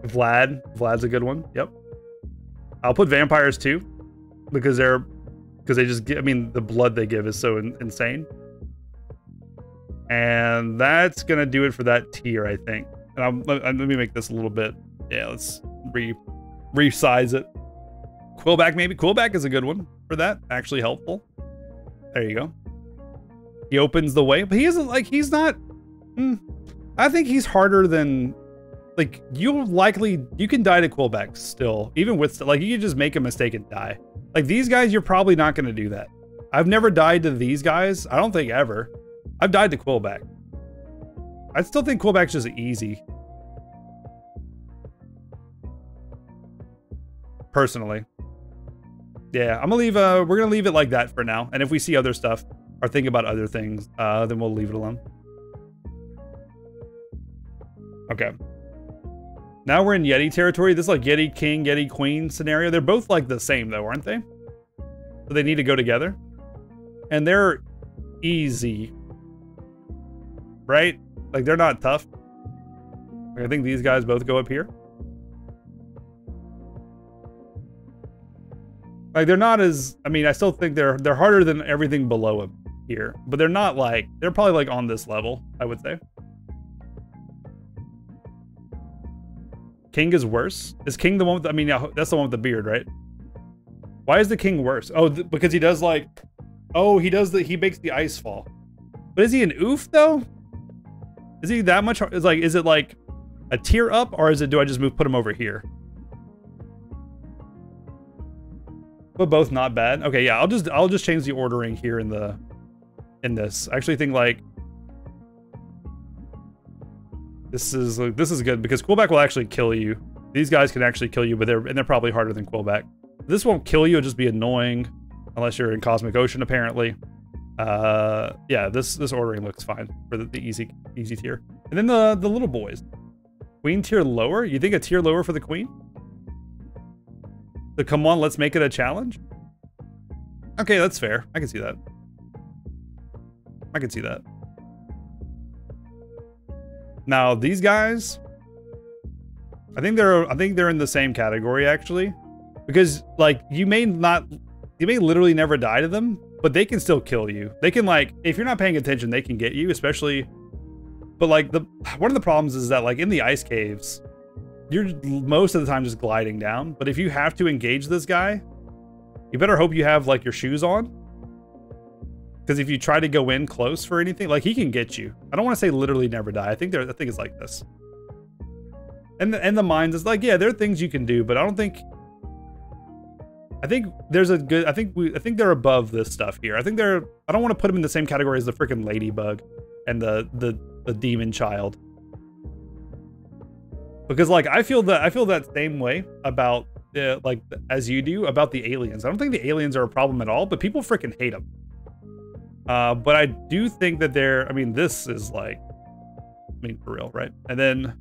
Vlad's a good one. Yep. I'll put vampires too, because they just get, I mean, the blood they give is so insane. And that's gonna do it for that tier, I think. And let me make this a little bit. Yeah, let's resize it. Quillback, maybe. Quillback is a good one for that. Actually helpful. There you go. He opens the way, but he isn't like, he's not. I think he's harder than, like, you can die to Quillback still, even with, like, you can just make a mistake and die. Like, these guys, you're probably not going to do that. I've never died to these guys. I don't think ever. I've died to Quillback. I still think Quillback's just easy. Personally. Yeah, I'm gonna leave, we're gonna leave it like that for now. And if we see other stuff or think about other things, then we'll leave it alone. Okay. Now we're in Yeti territory. This is like Yeti King, Yeti Queen scenario. They're both like the same though, aren't they? So they need to go together. And they're easy. Right? Like they're not tough. Like, I think these guys both go up here. Like they're not as, I mean, I still think they're harder than everything below them here. But they're not like, they're probably like on this level, I would say. King is worse? Is King the one with, I mean, that's the one with the beard, right? Why is the King worse? Oh, because he does like, oh, he makes the ice fall. But is he an oof though? Is he that much? Is it like a tier up, or is it, do I just put him over here? But both not bad. Okay, yeah, I'll just change the ordering here in this. I actually think like this is good because Quillback will actually kill you. These guys can actually kill you, but they're probably harder than Quillback. This won't kill you, it'll just be annoying unless you're in Cosmic Ocean apparently. Yeah, this ordering looks fine for the easy tier. And then the little boys. Queen tier lower? You think a tier lower for the queen? So come on, let's make it a challenge? Okay, that's fair. I can see that. I can see that. Now, these guys, I think they're in the same category actually. Because like you may literally never die to them, but they can still kill you. They can like, if you're not paying attention, they can get you, especially. But like one of the problems is that like in the ice caves, you're most of the time just gliding down. But if you have to engage this guy, you better hope you have like your shoes on. Because if you try to go in close for anything, like he can get you. I don't want to say literally never die. I think it's like this. And the mines is like, yeah, there are things you can do, but I think there's a good, I think they're above this stuff here. I don't want to put them in the same category as the freaking ladybug and the demon child. Because like I feel that same way about like as you do about the aliens. I don't think the aliens are a problem at all, but people freaking hate them. But I do think that I mean, this is like, I mean, for real, right? And then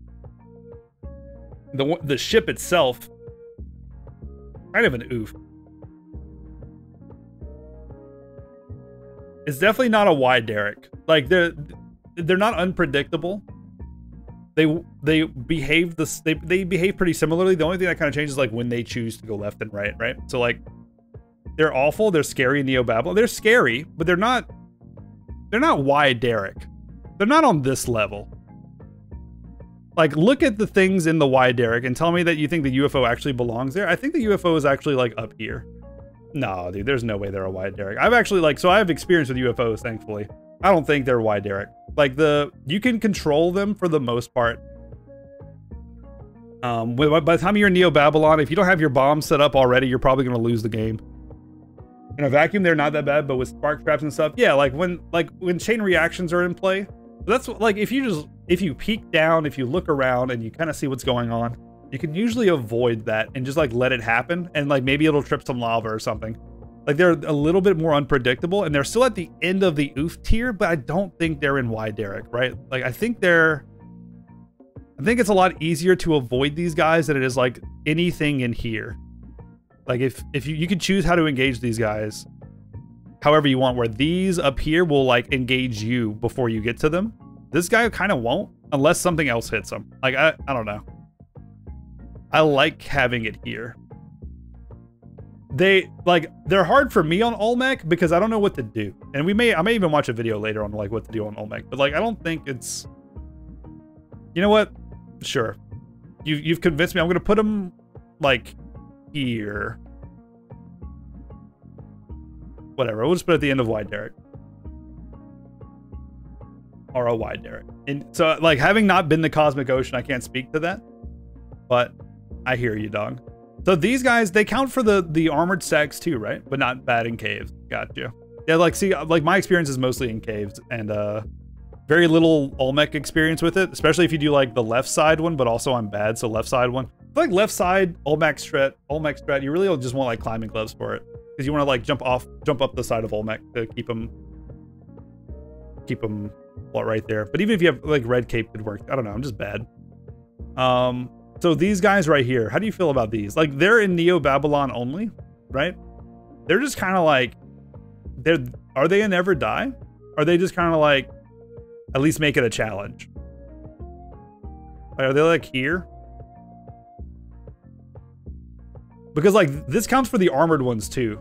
the ship itself, kind of an oof. It's definitely not a wide derrick. Like they're not unpredictable. They behave they behave pretty similarly. The only thing that kind of changes is like when they choose to go left and right, right? So like they're awful, they're scary in Neo Babylon. They're scary, but they're not wide derrick. They're not on this level. Like look at the things in the wide derrick and tell me that you think the UFO actually belongs there. I think the UFO is actually like up here. No, dude, there's no way they're a wide derrick. I've actually like, so I have experience with UFOs, thankfully. I don't think they're wide derrick. Like you can control them for the most part. By the time you're in Neo Babylon, if you don't have your bombs set up already, you're probably going to lose the game. In a vacuum, they're not that bad, but with spark traps and stuff, yeah, like when chain reactions are in play, that's like if you peek down, if you look around and you kind of see what's going on, you can usually avoid that and just like let it happen, and like maybe it'll trip some lava or something. Like they're a little bit more unpredictable, and they're still at the end of the oof tier, but I don't think they're in wide derrick, right? Like I think it's a lot easier to avoid these guys than it is like anything in here. Like if you can choose how to engage these guys however you want, where these up here will like engage you before you get to them. This guy kind of won't unless something else hits him. Like I don't know. I like having it here. They're hard for me on Olmec because I don't know what to do. And I may even watch a video later on like what to do on Olmec, but like I don't think it's, you know what? Sure. You've convinced me. I'm gonna put him like here. Whatever. We'll just put it at the end of wide derrick. Or a wide derrick. And so like having not been the Cosmic Ocean, I can't speak to that. But I hear you, dog. So these guys, they count for the armored stacks too, right? But not bad in caves. Gotcha. Yeah, like see, like my experience is mostly in caves and very little Olmec experience with it, especially if you do like the left side one, but also I'm bad, so left side one. I feel like left side Olmec strat, you really just want like climbing gloves for it. Because you want to like jump up the side of Olmec to keep them right there. But even if you have like red cape could work. I don't know, I'm just bad. So these guys right here, how do you feel about these? Like they're in Neo Babylon only, right? They're just kind of like, are they a never die? Are they just kind of like, at least make it a challenge? Are they like here? Because like this counts for the armored ones too.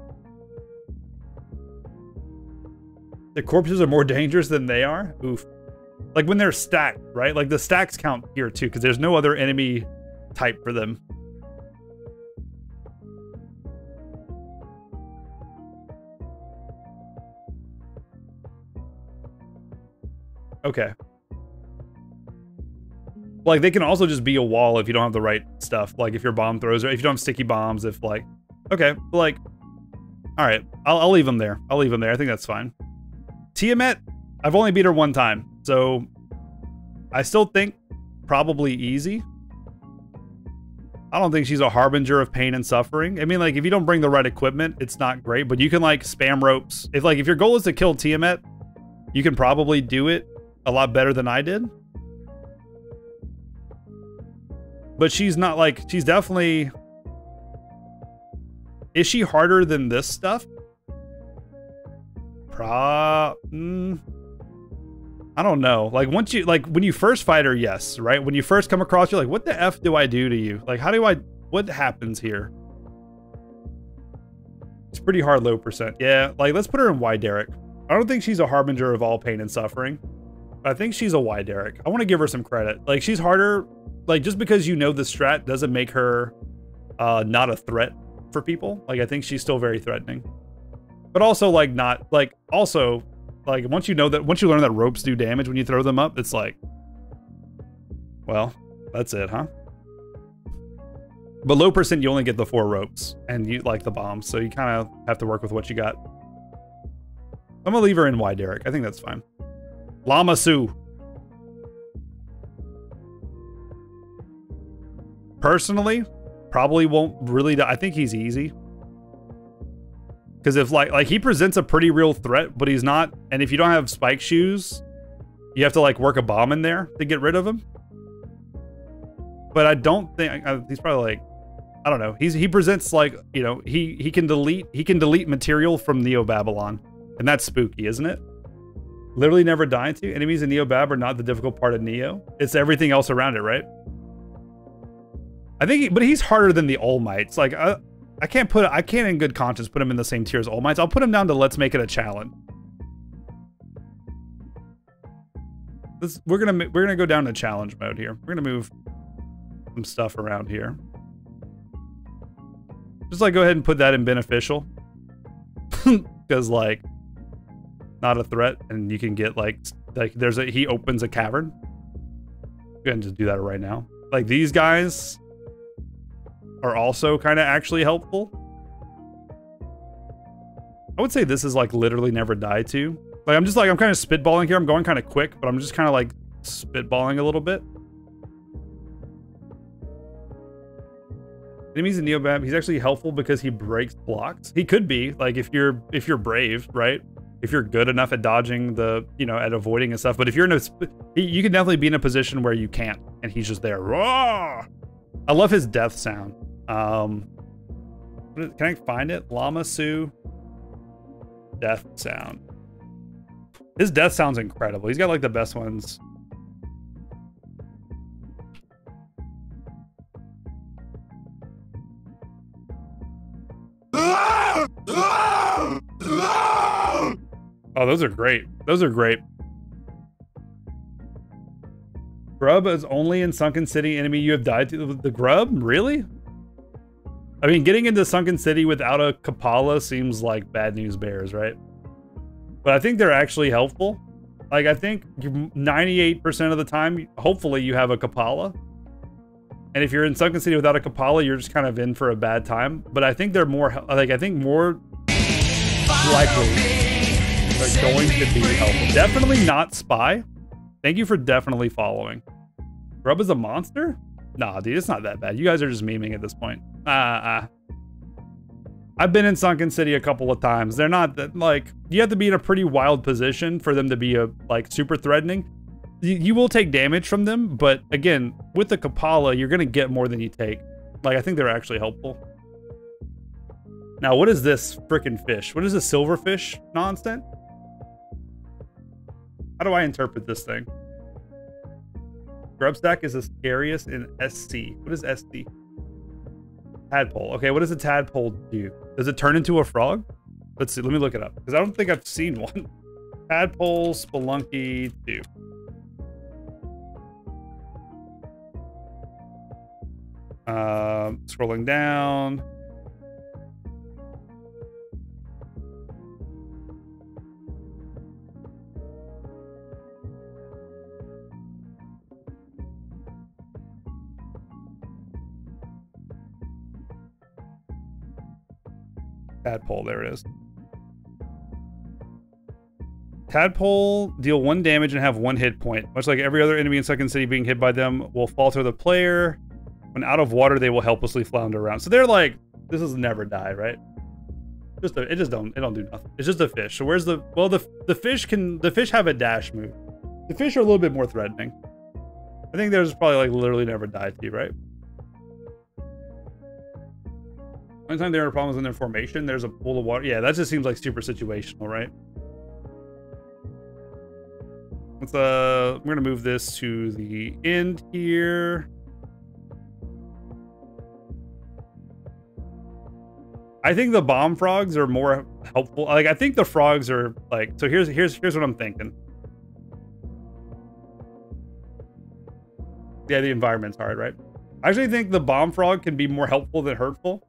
The corpses are more dangerous than they are? Oof. Like when they're stacked, right? Like the stacks count here too, because there's no other enemy type for them. Okay. Like, they can also just be a wall if you don't have the right stuff. Like, if your bomb throws, or if you don't have sticky bombs, if, like... Okay, like... Alright, I'll leave them there. I'll leave them there. I think that's fine. Tiamat, I've only beat her one time, so... I still think probably easy. I don't think she's a harbinger of pain and suffering. I mean, like, if you don't bring the right equipment, it's not great, but you can, like, spam ropes. If your goal is to kill Tiamat, you can probably do it a lot better than I did. But she's not, like, she's definitely... Is she harder than this stuff? I don't know. Like, once you, like, when you first fight her, yes, right? When you first come across, you're like, what the F do I do to you? Like, what happens here? It's pretty hard low percent. Yeah, like, let's put her in Y Derek. I don't think she's a harbinger of all pain and suffering. I think she's a Y Derek. I want to give her some credit. Like, she's harder. Like, just because you know the strat doesn't make her not a threat for people. Like, I think she's still very threatening. But also, like, not, like, also, like, once you learn that ropes do damage when you throw them up, it's like, well, that's it, huh? But low percent, you only get the 4 ropes, and you like the bombs, so you kind of have to work with what you got. I'm gonna leave her in Y Derek. I think that's fine. Lama Su. Personally, probably won't really die. I think he's easy. Because if like he presents a pretty real threat, but he's not, and if you don't have spike shoes, you have to like work a bomb in there to get rid of him. But I don't think he's probably like, I don't know. He presents like, you know, he can delete material from Neo Babylon, and that's spooky, isn't it? Literally never die to. Enemies in Neo Bab are not the difficult part of Neo. It's everything else around it, right? I think, but he's harder than the All Mights. Like I can't in good conscience put him in the same tier as All Mights. I'll put him down to let's make it a challenge. We're gonna go down to challenge mode here. We're gonna move some stuff around here. Just like go ahead and put that in beneficial, because like not a threat, and you can get like he opens a cavern. Go ahead and just do that right now. Like these guys are also kind of actually helpful. I would say this is like literally never die to. Like I'm kind of spitballing here. I'm going kind of quick, but I'm just kind of like spitballing a little bit. Enemies in Neobab, he's actually helpful because he breaks blocks. He could be like if you're brave, right? If you're good enough at dodging the, you know, at avoiding and stuff. But if you're in you can definitely be in a position where you can't, and he's just there. Raw! I love his death sound. Can I find it? Lama Su death sound. His death sound's incredible. He's got like the best ones. Oh, those are great. Those are great. Grub is only in Sunken City enemy you have died to. The Grub? Really? I mean, getting into Sunken City without a Kapala seems like bad news bears, right? But I think they're actually helpful. Like, I think 98% of the time, hopefully you have a Kapala. And if you're in Sunken City without a Kapala, you're just kind of in for a bad time. But I think they're more, like, I think more likely they're going to be helpful. Definitely not Spy. Thank you for definitely following. Grub is a monster? Nah, dude, it's not that bad. You guys are just memeing at this point. I've been in Sunken City a couple of times. They're not that, like, you have to be in a pretty wild position for them to be like super threatening. You will take damage from them, but again, with the Kapala, you're gonna get more than you take. Like, I think they're actually helpful. Now, what is this freaking fish? What is this silverfish nonsense? How do I interpret this thing? Grubstack is the scariest in SC. What is SC? Tadpole. Okay, what does a tadpole do? Does it turn into a frog? Let's see. Let me look it up, because I don't think I've seen one. Tadpole Spelunky 2. Scrolling down. Tadpole, there it is. Tadpole deal 1 damage and have 1 hit point. Much like every other enemy in Second City, being hit by them will falter the player. When out of water, they will helplessly flounder around. So they're like, this is never die, right? It don't do nothing. It's just a fish. So where's the, well, the fish have a dash move. The fish are a little bit more threatening. I think there's probably like literally never die to you, right? Anytime there are problems in their formation, there's a pool of water. Yeah, that just seems like super situational, right? Let's we're gonna move this to the end here. I think the bomb frogs are more helpful. Like, I think the frogs are like, so here's what I'm thinking. Yeah, the environment's hard, right? I actually think the bomb frog can be more helpful than hurtful.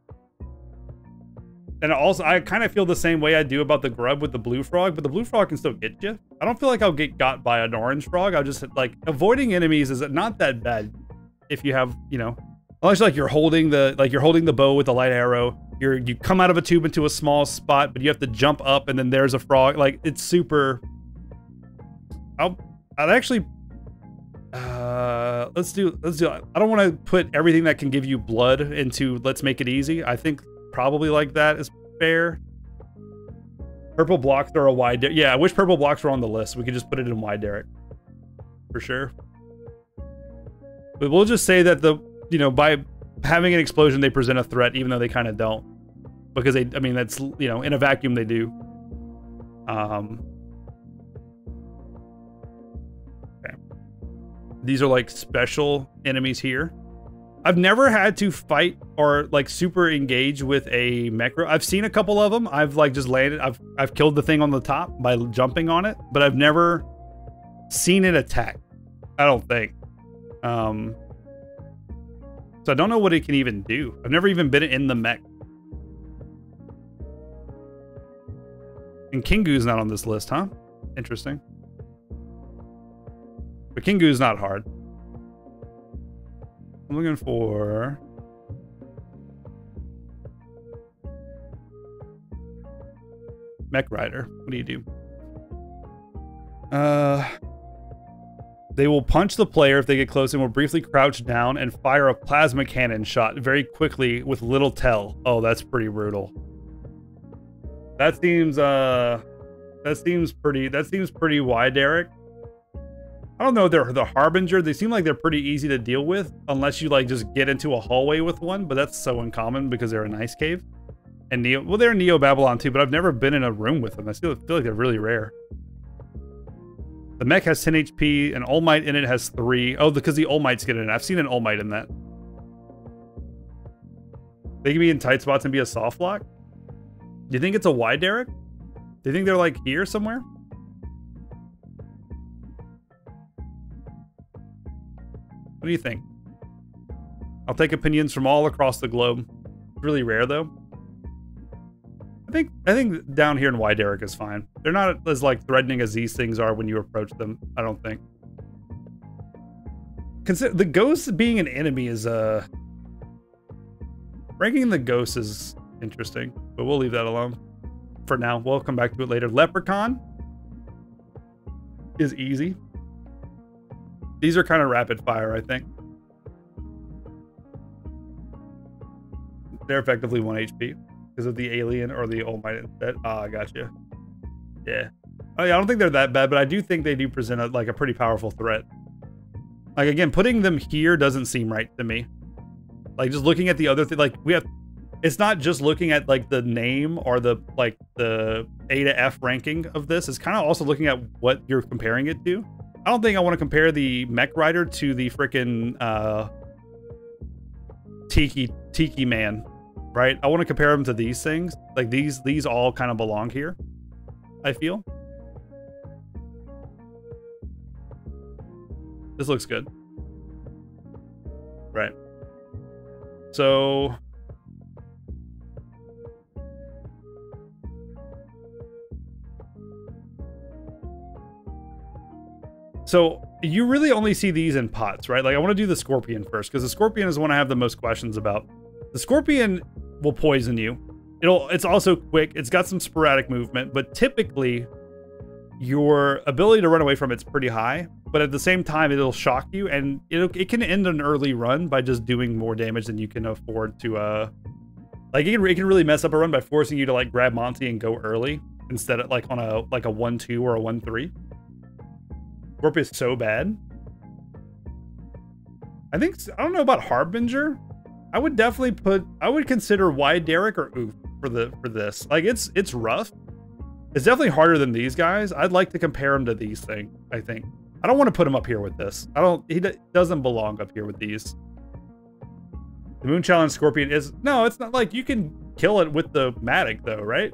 And also, I kind of feel the same way I do about the grub with the blue frog, but the blue frog can still get you. I don't feel like I'll get got by an orange frog. I'll just, like, avoiding enemies is not that bad if you have, you know, unless like you're holding the bow with the light arrow. You come out of a tube into a small spot, but you have to jump up, and then there's a frog. Like, it's super. I'd actually. Let's do. I don't want to put everything that can give you blood into let's make it easy. I think probably like that is fair. Purple blocks are a wide. Yeah, I wish purple blocks were on the list. We could just put it in wide, Derek, for sure. But we'll just say that by having an explosion, they present a threat, even though they kind of don't, because I mean, that's, you know, in a vacuum they do. Okay. These are like special enemies here. I've never had to fight or like super engage with a mech. I've seen a couple of them. I've like just landed. I've killed the thing on the top by jumping on it, but I've never seen it attack. I don't think. So I don't know what it can even do. I've never even been in the mech. And Kingu's not on this list, huh? Interesting. But Kingu's not hard. I'm looking for... Mech Rider. What do you do? They will punch the player if they get close and will briefly crouch down and fire a plasma cannon shot very quickly with little tell. Oh, that's pretty brutal. That seems pretty wide, Derek. I don't know, they're the Harbinger. They seem like they're pretty easy to deal with unless you like just get into a hallway with one, but that's so uncommon because they're an ice cave. And they're Neo Babylon too, but I've never been in a room with them. I still feel like they're really rare. The mech has 10 HP, and All Might in it has 3. Oh, because the All Might's getting in it. I've seen an All Might in that. They can be in tight spots and be a soft lock. Do you think it's a wide, Derek? Do you think they're like here somewhere? What do you think? I'll take opinions from all across the globe. Really rare though. I think down here in wide, Derek, is fine. They're not as like threatening as these things are when you approach them. I don't think. Consider the ghost being an enemy is ranking the ghost is interesting, but we'll leave that alone for now. We'll come back to it later. Leprechaun is easy. These are kind of rapid fire, I think. They're effectively 1 HP because of the alien or the All Might instead. Ah, I got you. Yeah. Oh, yeah, I don't think they're that bad, but I do think they do present a pretty powerful threat. Like, again, putting them here doesn't seem right to me. Like, just looking at the other thing, like, we have... It's not just looking at, like, the name or the A to F ranking of this. It's kind of also looking at what you're comparing it to. I don't think I want to compare the Mech Rider to the frickin' Tiki Man, right? I want to compare them to these things. Like, these all kind of belong here, I feel. This looks good. Right. So... So you really only see these in pots, right? Like, I want to do the Scorpion first, because the Scorpion is the one I have the most questions about. The Scorpion will poison you It's also quick. It's got some sporadic movement, but typically your ability to run away from it's pretty high. But at the same time, it'll shock you, and it can end an early run by just doing more damage than you can afford to. Like it can really mess up a run by forcing you to like grab Monty and go early instead of like on a 1-2 or a 1-3. Warp is so bad. I don't know about Harbinger. I would consider Wide Derek or Oof for this. Like it's rough. It's definitely harder than these guys. I'd like to compare him to these things, I think. I don't want to put him up here with this. He doesn't belong up here with these. The Moon Challenge Scorpion no, it's not like you can kill it with the Matic though, right?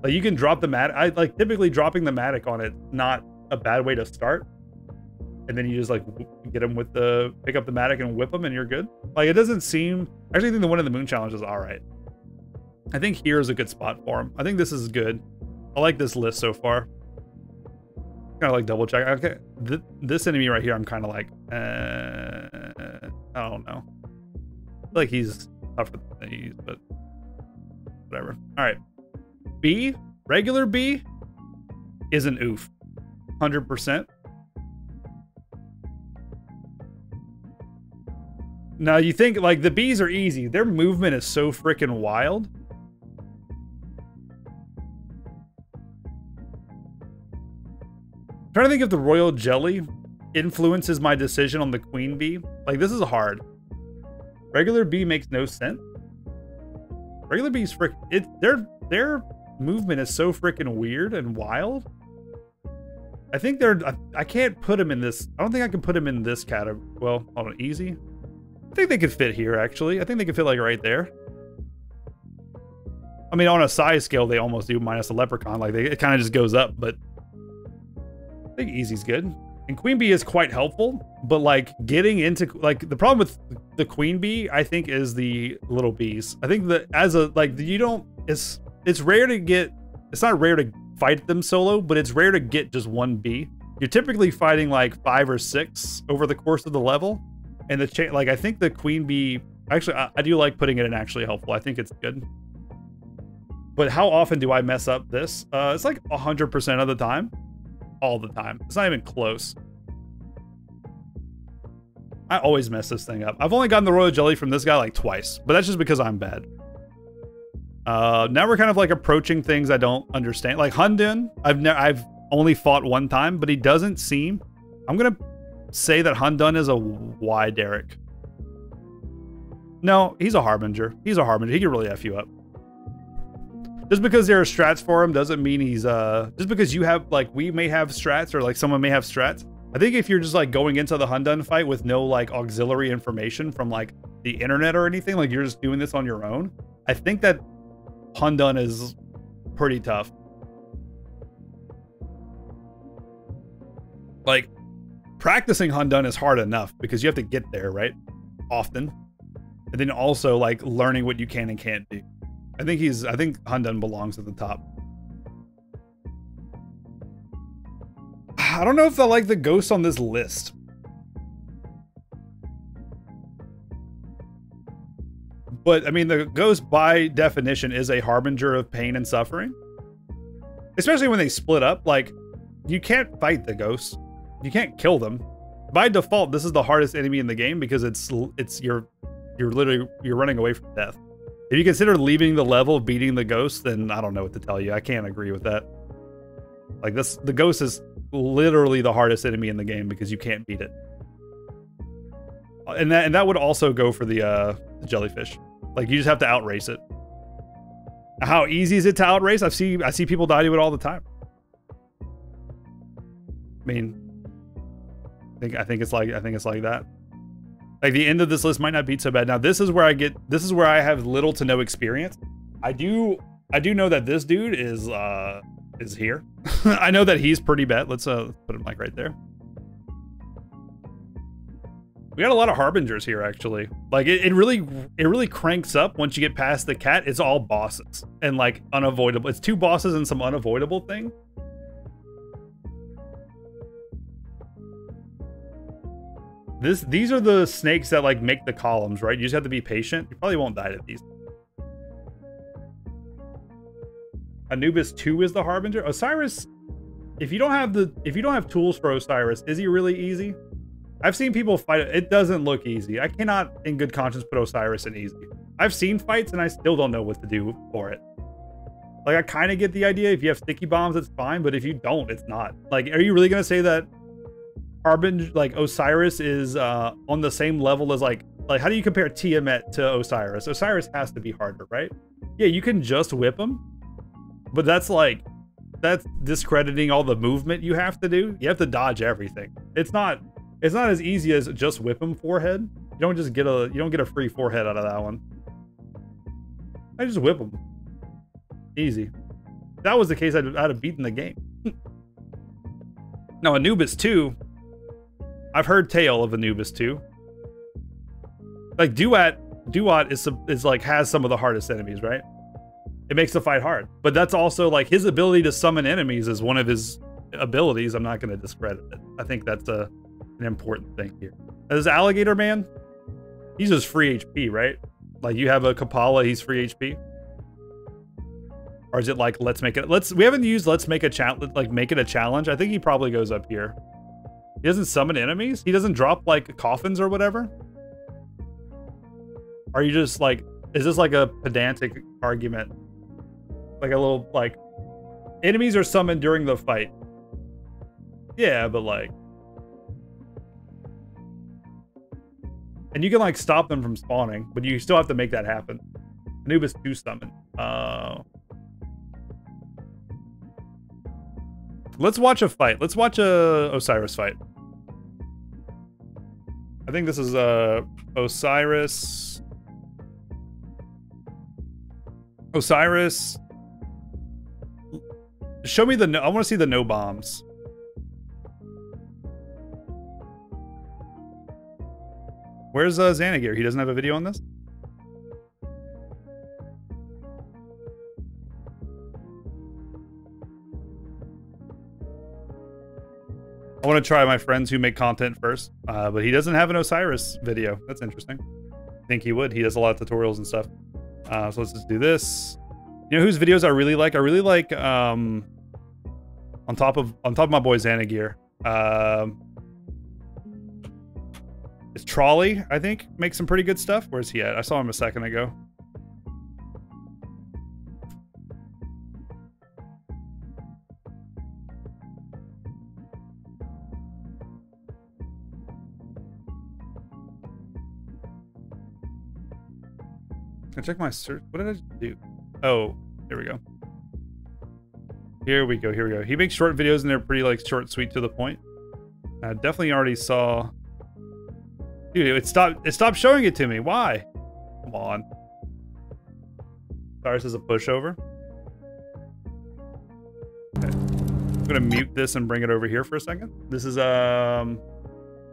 Like you can drop the Matic. Like typically dropping the Matic on it, not a bad way to start. And then you just like get him with pick up the Matic and whip him and you're good. Like it doesn't seem, I actually think the one in the Moon Challenge is all right. I think here is a good spot for him. I think this is good. I like this list so far. Kind of like double check. Okay, this enemy right here, I'm kind of like, I don't know. I feel like he's tougher than these, but whatever. All right, B, regular B, is an oof, 100%. Now you think like the Bs are easy. Their movement is so freaking wild. I'm trying to think if the Royal Jelly influences my decision on the Queen Bee. Like, this is hard. Regular bee makes no sense. Regular bees, their movement is so freaking weird and wild. I think I can't put them in this. I don't think I can put them in this category. Well, hold on, easy. I think they could fit here, actually. I think they could fit, like, right there. I mean, on a size scale, they almost do minus a leprechaun. Like, it kind of just goes up, but I think easy's good. And Queen Bee is quite helpful, but like getting into like the problem with the Queen Bee, I think, is the little bees. I think that as a like you don't it's rare to get, it's not rare to fight them solo, but it's rare to get just one bee. You're typically fighting like 5 or 6 over the course of the level, and like I think the Queen Bee actually I do like putting it in actually helpful. I think it's good. But how often do I mess up this? It's like 100% of the time. All the time. It's not even close. I always mess this thing up. I've only gotten the Royal Jelly from this guy like twice, but that's just because I'm bad. Now we're kind of like approaching things I don't understand. Like Hundun, I've only fought one time, but he doesn't seem. I'm gonna say that Hundun is a Y Derek. No, he's a Harbinger. He's a Harbinger. He can really F you up. Just because there are strats for him doesn't mean he's just because you have like we may have strats or like someone may have strats. I think if you're just like going into the Hundun fight with no like auxiliary information from like the internet or anything, like you're just doing this on your own, I think that Hundun is pretty tough. Like practicing Hundun is hard enough because you have to get there, right? Often. And then also like learning what you can and can't do. I think Hundun belongs at the top. I don't know if I like the ghosts on this list. But I mean, the ghost by definition is a harbinger of pain and suffering. Especially when they split up. Like, you can't fight the ghosts. You can't kill them. By default, this is the hardest enemy in the game because you're running away from death. If you consider leaving the level beating the ghost, then I don't know what to tell you. I can't agree with that. Like the ghost is literally the hardest enemy in the game because you can't beat it. And that would also go for the jellyfish. Like you just have to outrace it. How easy is it to outrace? I see people die to it all the time. I mean, I think it's like that. Like the end of this list might not be so bad. Now this is where I have little to no experience. I do know that this dude is here. I know that he's pretty bad. Let's put him like right there. We got a lot of harbingers here actually. Like it really cranks up once you get past the cat. It's all bosses and like unavoidable. It's 2 bosses and some unavoidable thing. These are the snakes that like make the columns, right? You just have to be patient. You probably won't die to these. Anubis 2 is the Harbinger. Osiris, if you don't have tools for Osiris, is he really easy? I've seen people fight it. It doesn't look easy. I cannot in good conscience put Osiris in easy. I've seen fights and I still don't know what to do for it. Like, I kind of get the idea. If you have sticky bombs, it's fine, but if you don't, it's not. Like, are you really gonna say that Harbinger, like Osiris, is on the same level as like how do you compare Tiamat to Osiris? Osiris has to be harder, right? Yeah, you can just whip him, but that's discrediting all the movement you have to do. You have to dodge everything. It's not as easy as just whip him forehead. You don't get a free forehead out of that one. I just whip him. Easy. If that was the case, I'd have beaten the game. Now, Anubis 2, I've heard tale of Anubis 2. Like, Duat is like, has some of the hardest enemies, right? It makes the fight hard. But that's also, like, his ability to summon enemies is one of his abilities. I'm not going to discredit it. I think that's an important thing here. This Alligator Man, he's just free HP, right? Like, you have a Kapala, he's free HP. Or is it like, we haven't used let's make a challenge, like make it a challenge. I think he probably goes up here. He doesn't summon enemies? He doesn't drop like coffins or whatever? Are you just like, is this like a pedantic argument? Like a little, like, enemies are summoned during the fight. Yeah, but like, and you can like stop them from spawning, but you still have to make that happen. Anubis 2 summon. Let's watch a fight. Let's watch a Osiris fight. I think this is Osiris. Osiris. Show me I want to see the no bombs. Where's Xanagir? He doesn't have a video on this? I want to try my friends who make content first, but he doesn't have an Osiris video. That's interesting. I think he would. He does a lot of tutorials and stuff. So let's just do this. You know whose videos I really like? I really like on top of my boy Xanagir. It's Trolley, I think, makes some pretty good stuff. Where's he at? I saw him a second ago. I check my search. What did I just do? Oh, here we go. Here we go. Here we go. He makes short videos and they're pretty like short, sweet, to the point. I definitely already saw. Dude, it stopped showing it to me. Why? Come on. Cyrus is a pushover. Okay. I'm gonna mute this and bring it over here for a second. This is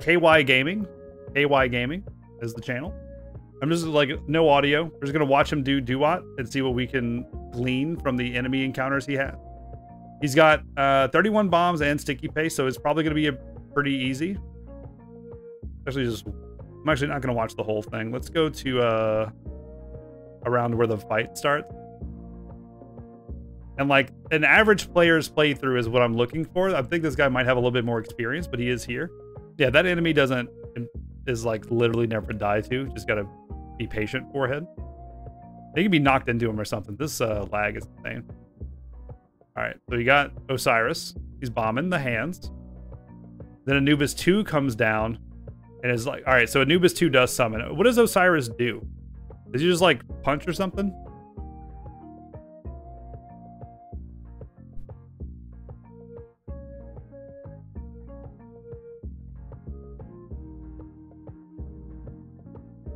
KY Gaming. KY Gaming is the channel. I'm just like, no audio. We're just gonna watch him do Duat and see what we can glean from the enemy encounters he had. He's got 31 bombs and sticky paste, so it's probably gonna be pretty easy. I'm actually not gonna watch the whole thing. Let's go to around where the fight starts. And like an average player's playthrough is what I'm looking for. I think this guy might have a little bit more experience, but he is here. Yeah, that enemy is like literally never die to. Just gotta be patient, forehead. They can be knocked into him or something. This lag is insane. All right, so you got Osiris. He's bombing the hands. Then Anubis 2 comes down and is like, all right, so Anubis 2 does summon. What does Osiris do? Does he just like punch or something?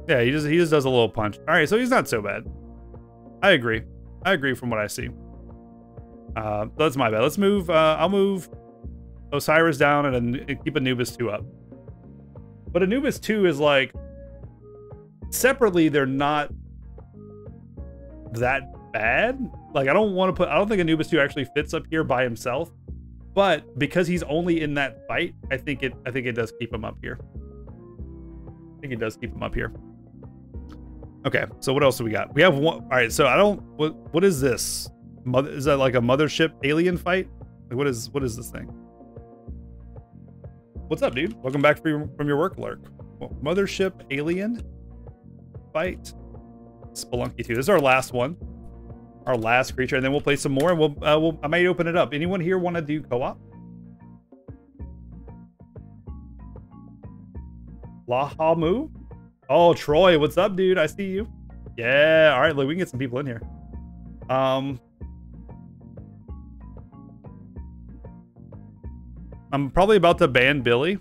Yeah, he just does a little punch. All right, so he's not so bad. I agree. I agree from what I see. That's my bad. Let's move. I'll move Osiris down and keep Anubis 2 up. But Anubis 2 is like, separately, they're not that bad. Like, I don't think Anubis 2 actually fits up here by himself. But because he's only in that fight, I think it does keep him up here. I think it does keep him up here. Okay, so what else do we got? We have one. All right, so what is this? Is that like a mothership alien fight? Like what is this thing? What's up, dude? Welcome back from your work lurk. Well, mothership alien fight. Spelunky 2. This is our last one. Our last creature, and then we'll play some more, and I might open it up. Anyone here want to do co-op? Lahamu? Oh, Troy, what's up, dude? I see you. Yeah, all right, look, we can get some people in here. I'm probably about to ban Billy.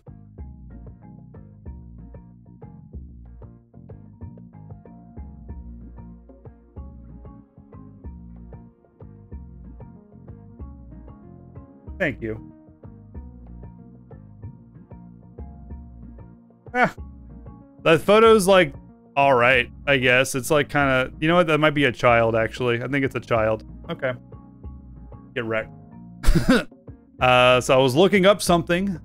Thank you. Ah, that photo's like, all right, I guess. It's like kind of, you know what? That might be a child, actually. I think it's a child. Okay. Get wrecked. So I was looking up something.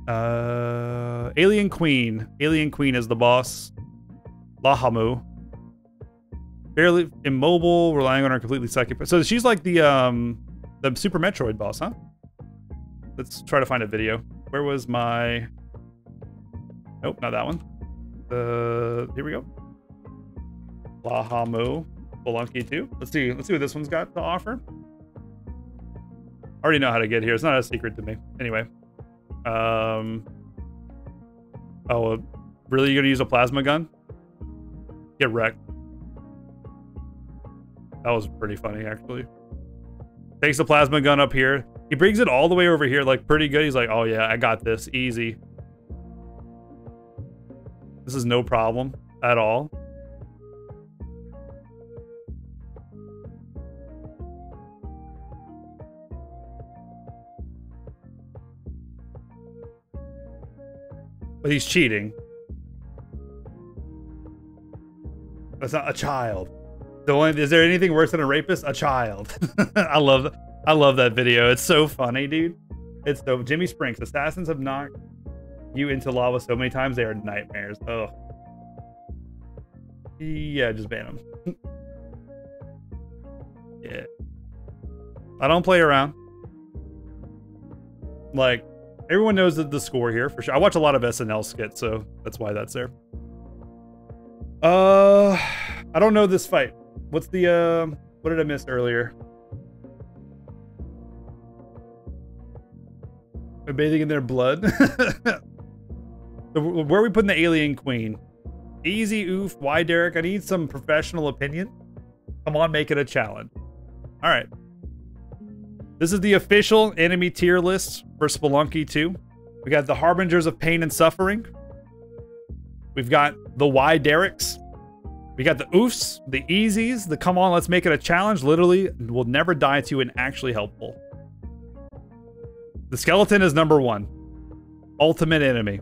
Alien Queen. Alien Queen is the boss. Lahamu. Fairly immobile, relying on her completely psychic. So she's like the Super Metroid boss, huh? Let's try to find a video. Where was my... Nope, not that one. Here we go. Lahamu. Spelunky 2. Let's see what this one's got to offer. I already know how to get here. It's not a secret to me. Anyway. Oh, really? You gonna use a plasma gun? Get wrecked. That was pretty funny, actually. Takes the plasma gun up here. He brings it all the way over here, like, pretty good. He's like, oh, yeah, I got this. Easy. This is no problem at all. But he's cheating. That's not a child. Is there anything worse than a rapist? A child. I love that video. It's so funny, dude. It's so Jimmy Sprinks. Assassins have knocked you into lava so many times they are nightmares. Oh. Yeah, just ban them. Yeah. I don't play around. Like, everyone knows the score here for sure. I watch a lot of SNL skits, so that's why that's there. I don't know this fight. What's the what did I miss earlier? They're bathing in their blood. So where are we putting the Alien Queen? Easy, oof. Why, Derek? I need some professional opinion. Come on, make it a challenge. All right. This is the official enemy tier list for Spelunky 2. We got the Harbingers of Pain and Suffering. We've got the Why Derricks. We got the oofs, the easies, the come on, let's make it a challenge. Literally, will never die to and actually helpful. The skeleton is number 1. Ultimate enemy.